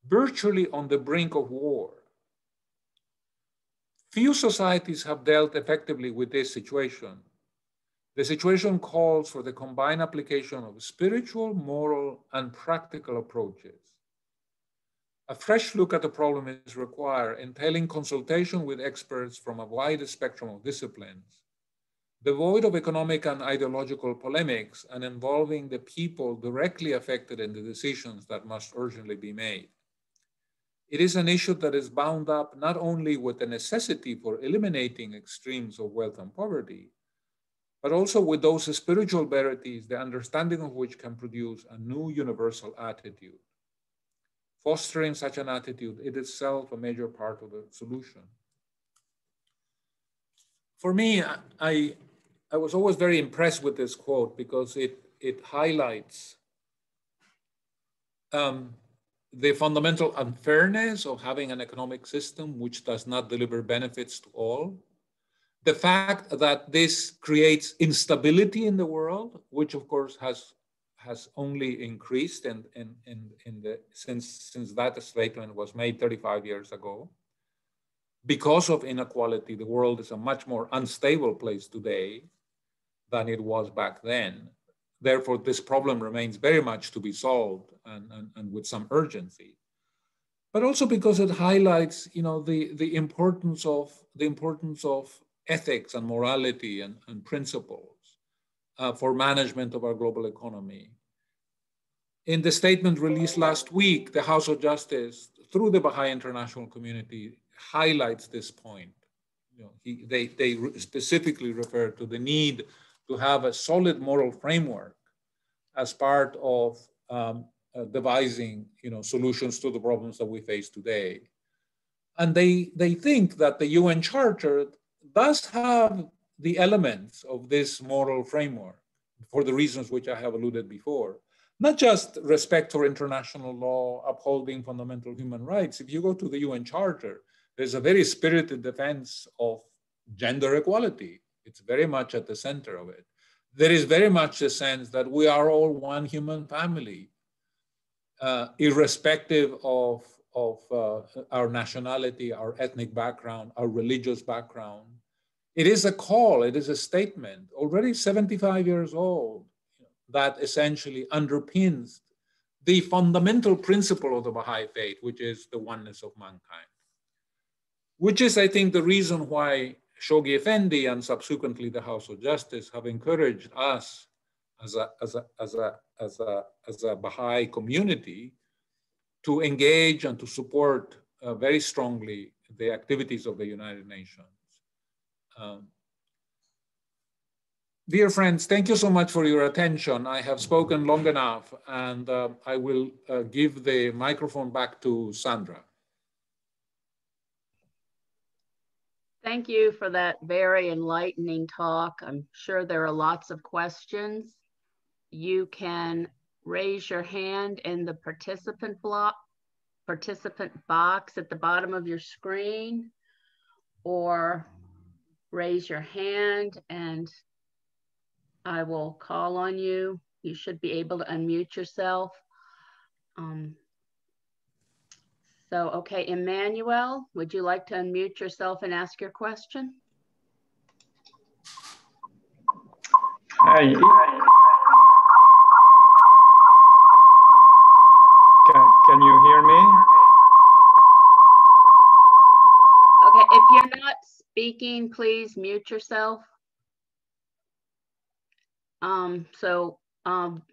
virtually on the brink of war. Few societies have dealt effectively with this situation. The situation calls for the combined application of spiritual, moral, and practical approaches. A fresh look at the problem is required, entailing consultation with experts from a wide spectrum of disciplines, devoid of economic and ideological polemics, and involving the people directly affected in the decisions that must urgently be made. It is an issue that is bound up not only with the necessity for eliminating extremes of wealth and poverty, but also with those spiritual verities, the understanding of which can produce a new universal attitude. Fostering such an attitude is itself a major part of the solution. For me, I was always very impressed with this quote because it highlights the fundamental unfairness of having an economic system which does not deliver benefits to all. The fact that this creates instability in the world, which of course has only increased since that statement was made 35 years ago. Because of inequality, the world is a much more unstable place today than it was back then. Therefore, this problem remains very much to be solved and with some urgency. But also because it highlights, the importance of ethics and morality and principles for management of our global economy. In the statement released last week, the House of Justice, through the Baha'i international community, highlights this point. They specifically refer to the need to have a solid moral framework as part of devising, solutions to the problems that we face today. And they think that the UN Charter does have the elements of this moral framework for the reasons which I have alluded before. Not just respect for international law, upholding fundamental human rights. If you go to the UN Charter, there's a very spirited defense of gender equality. It's very much at the center of it. There is very much a sense that we are all one human family, irrespective of our nationality, our ethnic background, our religious background. It is a call, it is a statement, already 75 years old, that essentially underpins the fundamental principle of the Baha'i faith, which is the oneness of mankind. Which is, I think, the reason why Shoghi Effendi and subsequently the House of Justice have encouraged us as a Baha'i community to engage and to support very strongly the activities of the United Nations. Dear friends, thank you so much for your attention. I have spoken long enough, and I will give the microphone back to Sandra. Thank you for that very enlightening talk. I'm sure there are lots of questions. You can raise your hand in the participant box at the bottom of your screen, or raise your hand and I will call on you. You should be able to unmute yourself. Okay, Emmanuel, would you like to unmute yourself and ask your question? Hi. Can you hear me? Okay, if you're not speaking, please mute yourself.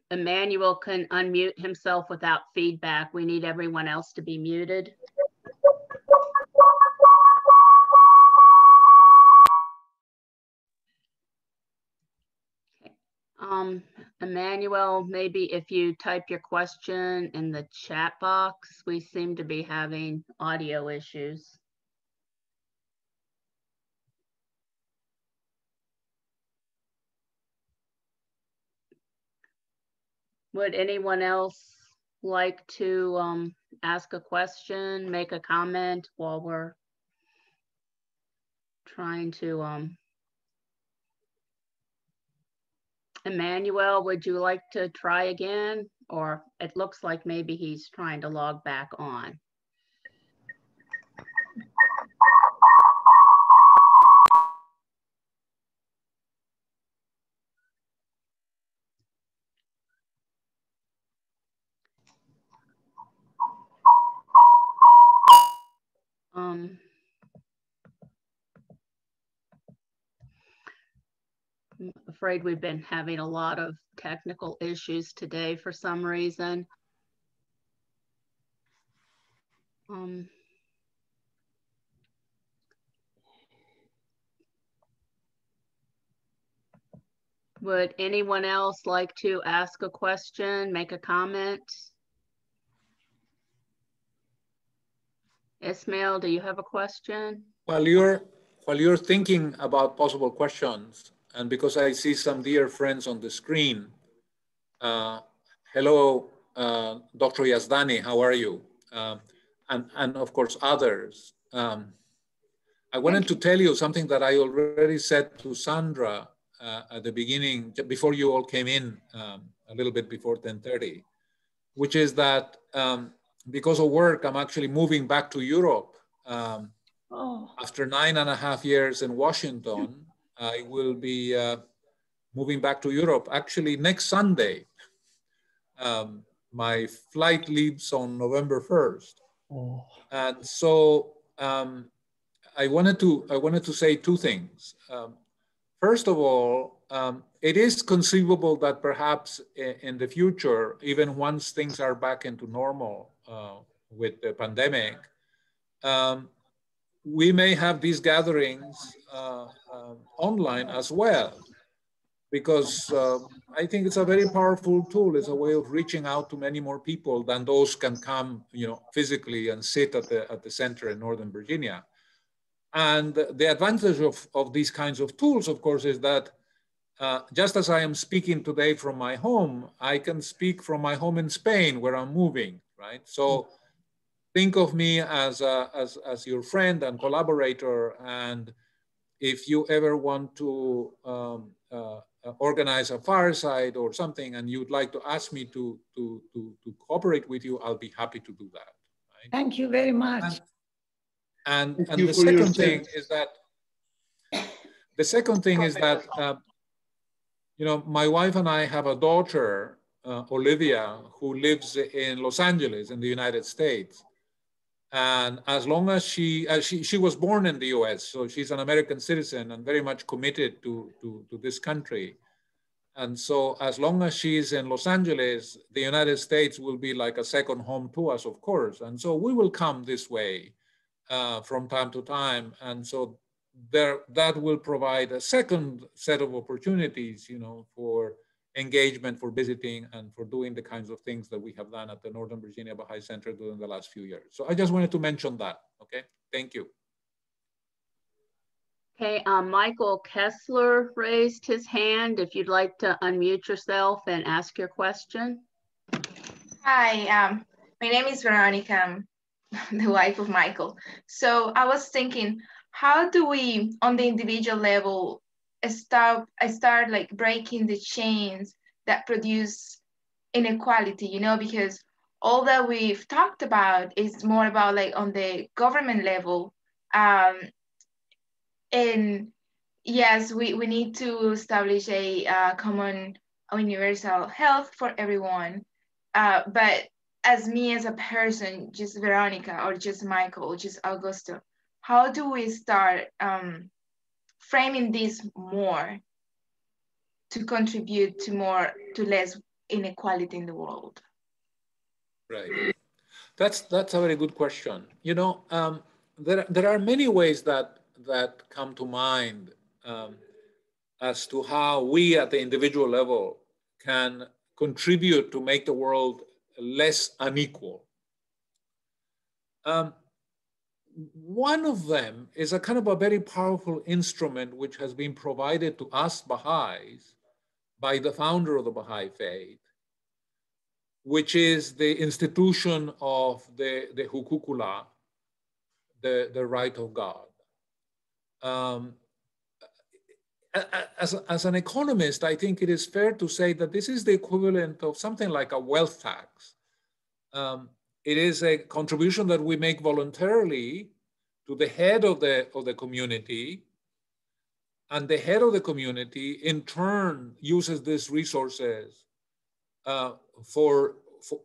Emmanuel can unmute himself without feedback. We need everyone else to be muted. Okay. Emmanuel, maybe if you type your question in the chat box, we seem to be having audio issues. Would anyone else like to ask a question, make a comment while we're trying to, Emmanuel, would you like to try again? Or it looks like maybe he's trying to log back on. I'm afraid we've been having a lot of technical issues today for some reason. Would anyone else like to ask a question, make a comment? Ismail, do you have a question? While you're thinking about possible questions, and because I see some dear friends on the screen, hello, Dr. Yazdani, how are you? And of course others. I wanted to tell you something that I already said to Sandra at the beginning, before you all came in, a little bit before 10:30, which is that because of work, I'm actually moving back to Europe. After 9.5 years in Washington, I will be moving back to Europe actually next Sunday. My flight leaves on November 1st. And so I wanted to say two things. First of all, it is conceivable that perhaps in the future, even once things are back into normal with the pandemic, we may have these gatherings online as well, because I think it's a very powerful tool. It's a way of reaching out to many more people than those can come, physically and sit at the center in Northern Virginia. And the advantage of these kinds of tools, of course, is that just as I am speaking today from my home, I can speak from my home in Spain, where I'm moving, right? So think of me as your friend and collaborator. And if you ever want to organize a fireside or something, and you'd like to ask me to cooperate with you, I'll be happy to do that. Right? Thank you very much. And the second thing is that my wife and I have a daughter, Olivia, who lives in Los Angeles in the United States. And as long as she was born in the US, so she's an American citizen and very much committed to this country. And so as long as she's in Los Angeles, the United States will be like a second home to us, of course. And so we will come this way from time to time. And so that will provide a second set of opportunities, for engagement, for visiting, and for doing the kinds of things that we have done at the Northern Virginia Baha'i Center during the last few years. So I just wanted to mention that, okay? Thank you. Okay, Michael Kessler raised his hand. If you'd like to unmute yourself and ask your question. Hi, my name is Veronica. I'm the wife of Michael. So I was thinking, how do we, on the individual level, start like breaking the chains that produce inequality, because all that we've talked about is more about like on the government level. And yes, we need to establish a common universal health for everyone. But as me as a person, just Veronica or just Michael, or just Augusto, how do we start framing this more to contribute to less inequality in the world? Right. That's a very good question. There are many ways that come to mind as to how we at the individual level can contribute to make the world less unequal. One of them is a kind of a very powerful instrument which has been provided to us Baha'is by the founder of the Baha'i faith, which is the institution of the hukukula, the right of God. As an economist, I think it is fair to say that this is the equivalent of something like a wealth tax. It is a contribution that we make voluntarily to the head of the community, and the head of the community in turn uses these resources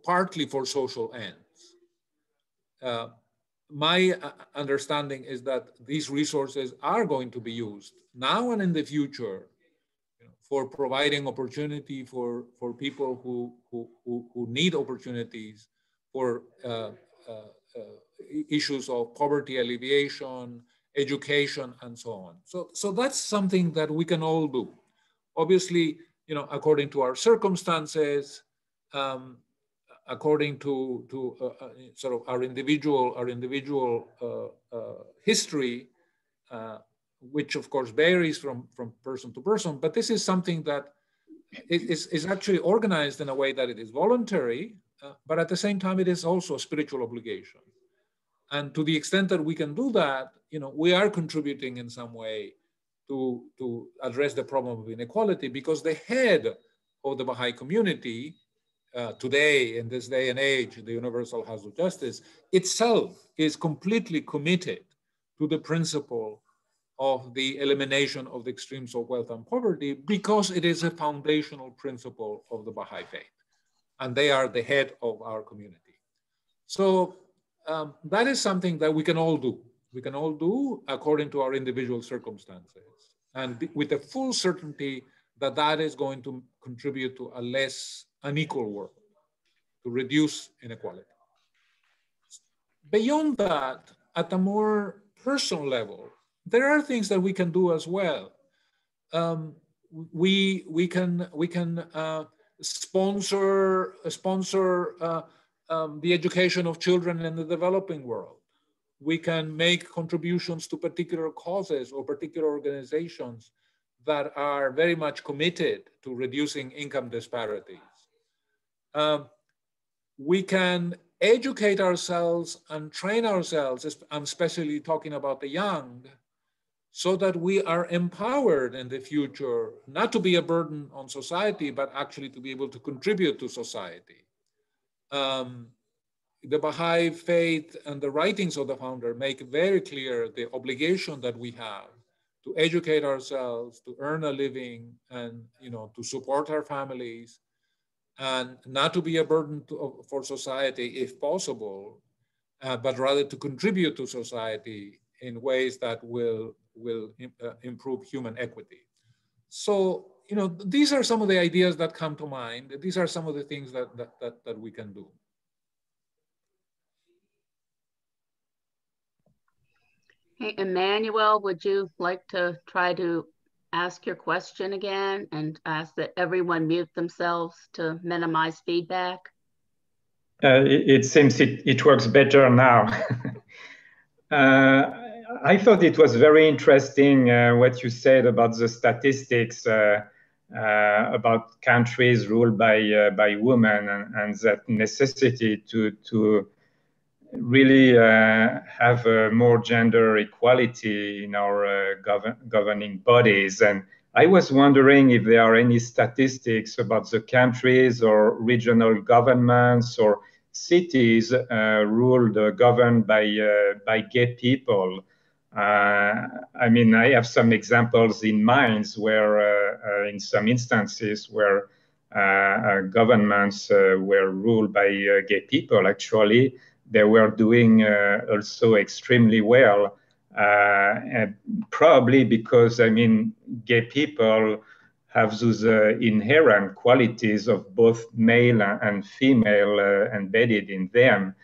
partly for social ends. My understanding is that these resources are going to be used now and in the future for providing opportunity for people who need opportunities, for issues of poverty alleviation, education, and so on. So that's something that we can all do. Obviously, according to our circumstances, according to sort of our individual history, which of course varies from person to person, but this is something that is actually organized in a way that it is voluntary, but at the same time, it is also a spiritual obligation. And to the extent that we can do that, we are contributing in some way to address the problem of inequality, because the head of the Baha'i community today, in this day and age, the Universal House of Justice itself is completely committed to the principle of the elimination of the extremes of wealth and poverty, because it is a foundational principle of the Baha'i faith. And they are the head of our community. So that is something that we can all do. We can all do according to our individual circumstances, and with the full certainty that that is going to contribute to a less unequal world, to reduce inequality. Beyond that, at a more personal level, there are things that we can do as well. We can sponsor the education of children in the developing world. We can make contributions to particular causes or particular organizations that are very much committed to reducing income disparities. We can educate ourselves and train ourselves, I'm especially talking about the young, so that we are empowered in the future, not to be a burden on society, but actually to be able to contribute to society. The Baha'i faith and the writings of the founder make very clear the obligation that we have to educate ourselves, to earn a living, and to support our families, and not to be a burden for society if possible, but rather to contribute to society in ways that will improve human equity. So, these are some of the ideas that come to mind. These are some of the things that we can do. Hey, Emmanuel, would you like to try to ask your question again and ask that everyone mute themselves to minimize feedback? It seems it works better now. I thought it was very interesting what you said about the statistics about countries ruled by women, and that necessity to really have more gender equality in our governing bodies. And I was wondering if there are any statistics about the countries or regional governments or cities governed by gay people. I mean, I have some examples in mind where, in some instances, where governments were ruled by gay people. Actually, they were doing also extremely well, and probably because, I mean, gay people have those inherent qualities of both male and female embedded in them.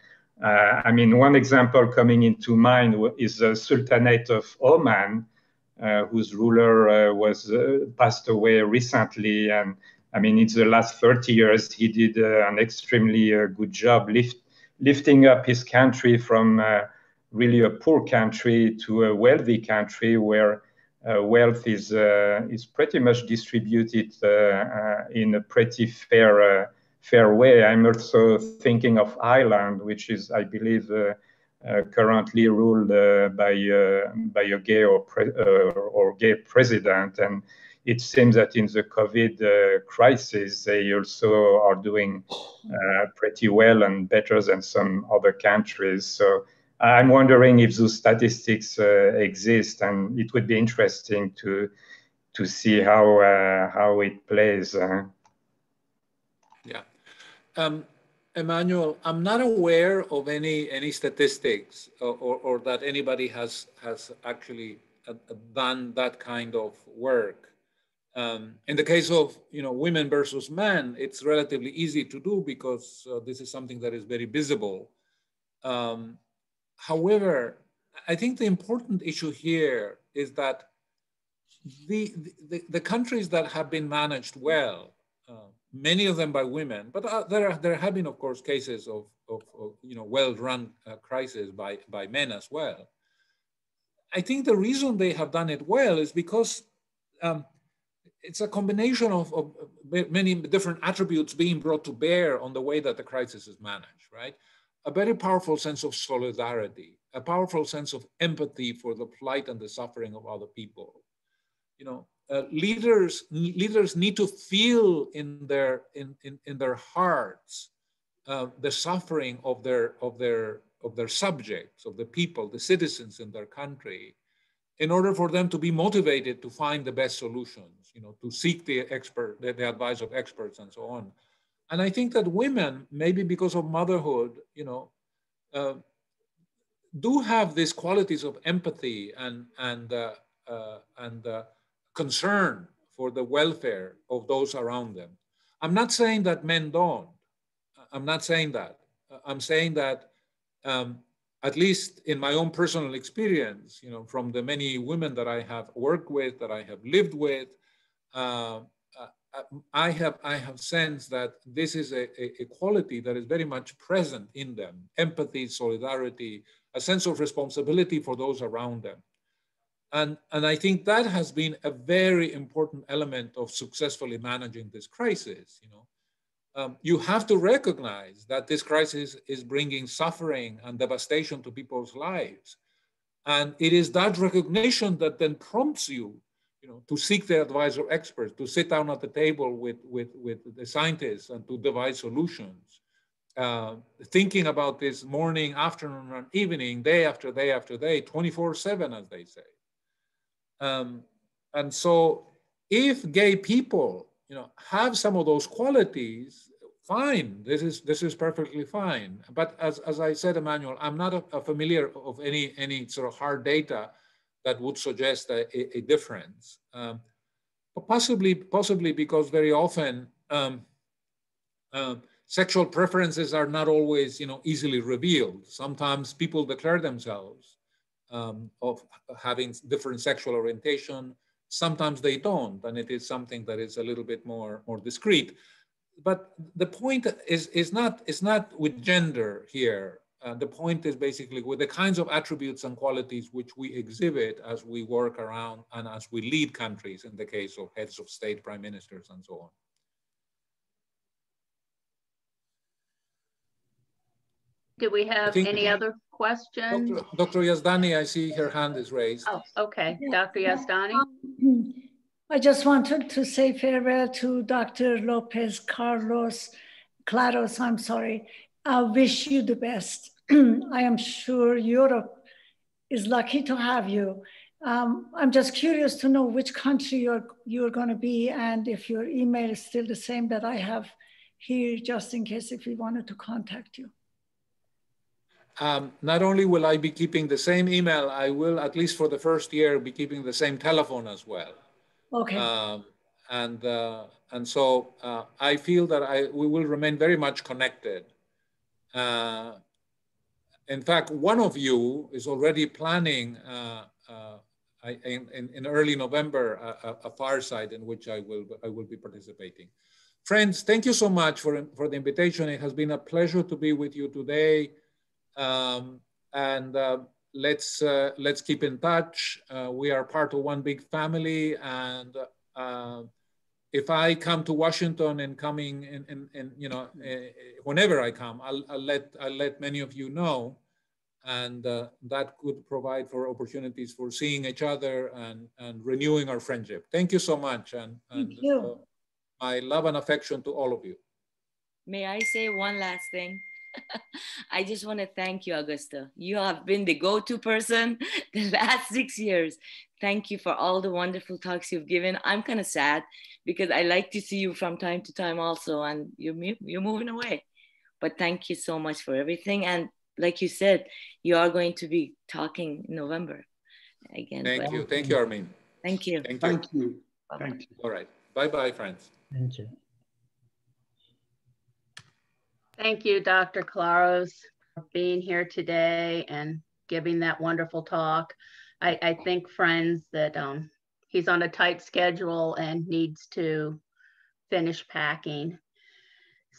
I mean, one example coming into mind is the Sultanate of Oman, whose ruler was passed away recently. And I mean, in the last 30 years, he did an extremely good job lifting up his country from really a poor country to a wealthy country where wealth is pretty much distributed in a pretty fair fair way. I'm also thinking of Ireland, which is, I believe, currently ruled by a gay or gay president, and it seems that in the COVID crisis, they also are doing pretty well and better than some other countries. So I'm wondering if those statistics exist, and it would be interesting to see how it plays. Yeah. Emmanuel, I'm not aware of any statistics or that anybody has actually done that kind of work. In the case of women versus men, it's relatively easy to do because this is something that is very visible. However, I think the important issue here is that the countries that have been managed well, many of them by women, but there have been, of course, cases of well-run crises by men as well. I think the reason they have done it well is because it's a combination of many different attributes being brought to bear on the way that the crisis is managed, right? A very powerful sense of solidarity, a powerful sense of empathy for the plight and the suffering of other people. Leaders need to feel in their hearts the suffering of their subjects, of the people, the citizens in their country, in order for them to be motivated to find the best solutions, to seek the advice of experts and so on. And I think that women, maybe because of motherhood, do have these qualities of empathy and concern for the welfare of those around them. I'm not saying that men don't. I'm not saying that. I'm saying that at least in my own personal experience, from the many women that I have worked with, that I have lived with, I have sensed that this is a quality that is very much present in them: empathy, solidarity, a sense of responsibility for those around them. And I think that has been a very important element of successfully managing this crisis. You have to recognize that this crisis is bringing suffering and devastation to people's lives. And it is that recognition that then prompts you, to seek the advice of experts, to sit down at the table with the scientists and to devise solutions. Thinking about this morning, afternoon, and evening, day after day after day, 24/7, as they say. And so if gay people, have some of those qualities, fine, this is perfectly fine. But as I said, Emmanuel, I'm not a familiar of any sort of hard data that would suggest a difference. But possibly because very often sexual preferences are not always, easily revealed. Sometimes people declare themselves of having different sexual orientation. Sometimes they don't, and it is something that is a little bit more discreet. But the point is not with gender here. The point is basically with the kinds of attributes and qualities which we exhibit as we work around and as we lead countries, in the case of heads of state, prime ministers, and so on. Do we have any other questions? Dr. Yazdani, I see her hand is raised. Oh, okay. Dr. Yazdani? I just wanted to say farewell to Dr. Lopez, Claros, I'm sorry. I wish you the best. I am sure Europe is lucky to have you. I'm just curious to know which country you're going to be, and if your email is still the same that I have here, just in case if we wanted to contact you. Not only will I be keeping the same email, I will, at least for the first year, be keeping the same telephone as well. Okay. And so I feel that we will remain very much connected. In fact, one of you is already planning in early November a fireside in which I will be participating. Friends, thank you so much for the invitation. It has been a pleasure to be with you today. Let's keep in touch. We are part of one big family, and if I come to Washington and coming and you know, whenever I come, I'll let many of you know, and that could provide for opportunities for seeing each other and renewing our friendship. Thank you so much, and Thank you. my love and affection to all of you. May I say one last thing? I just want to thank you, Augusto. You have been the go-to person the last 6 years. Thank you for all the wonderful talks you've given. I'm kind of sad because I like to see you from time to time also, and you're moving away. But thank you so much for everything. And like you said, you are going to be talking in November again. Thank you. Thank you, Armin. Thank you. Thank you. Thank you. Bye-bye. Thank you. All right. Bye-bye, friends. Thank you. Thank you, Dr. Claros, for being here today and giving that wonderful talk. I think, friends, that he's on a tight schedule and needs to finish packing.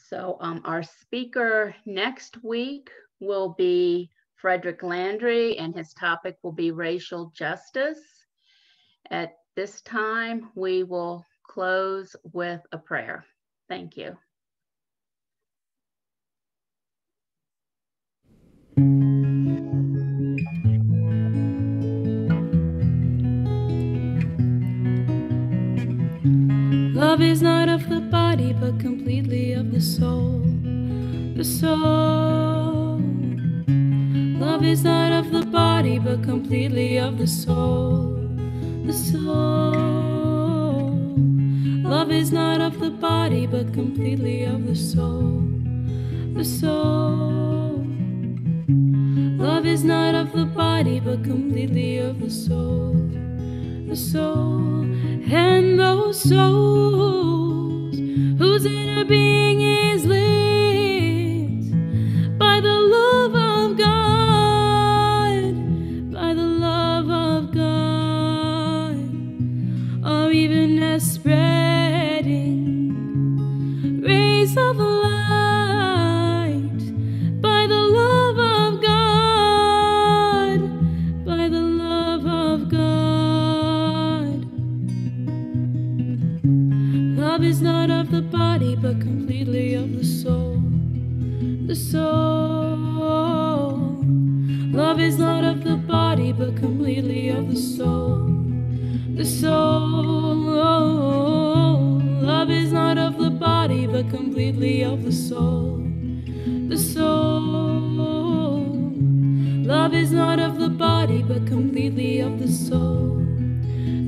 So our speaker next week will be Frederick Landry, and his topic will be racial justice. At this time, we will close with a prayer. Thank you. Love is not of the body, but completely of the soul. The soul. Love is not of the body, but completely of the soul. The soul. Love is not of the body, but completely of the soul. The soul. Love is not of the body, but completely of the soul. The soul. And those souls whose inner being is lit by the love of God, by the love of God, are even as spreading rays of light by the love of God, by the love of God. Love is not of the body, but completely of the soul. The soul. Love is not of the body, but completely of the soul. The soul. Love is not of the body, but completely of the soul. The soul. Love is not of the body, but completely of the soul.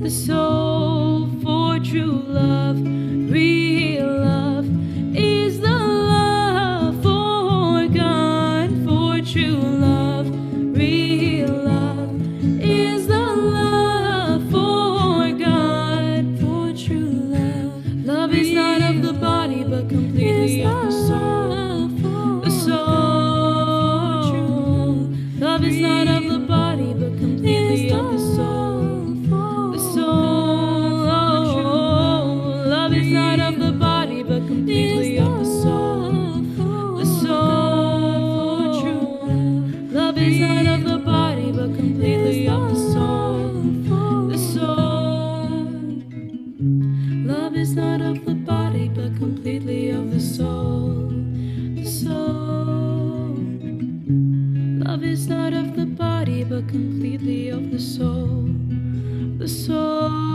The soul. For true love, real love, is the love for God. For true love, real love, is the love for God. For true love. Love is not of the body, but completely of the soul. The soul. Love is not of the body, but completely of the soul. The soul. Love is not of the body, but completely of the soul. The soul. Love is not of the body, but completely of the soul. The soul. Love is not of the body, but completely of the soul. The soul. Love is not of the body, but completely of the soul. The soul.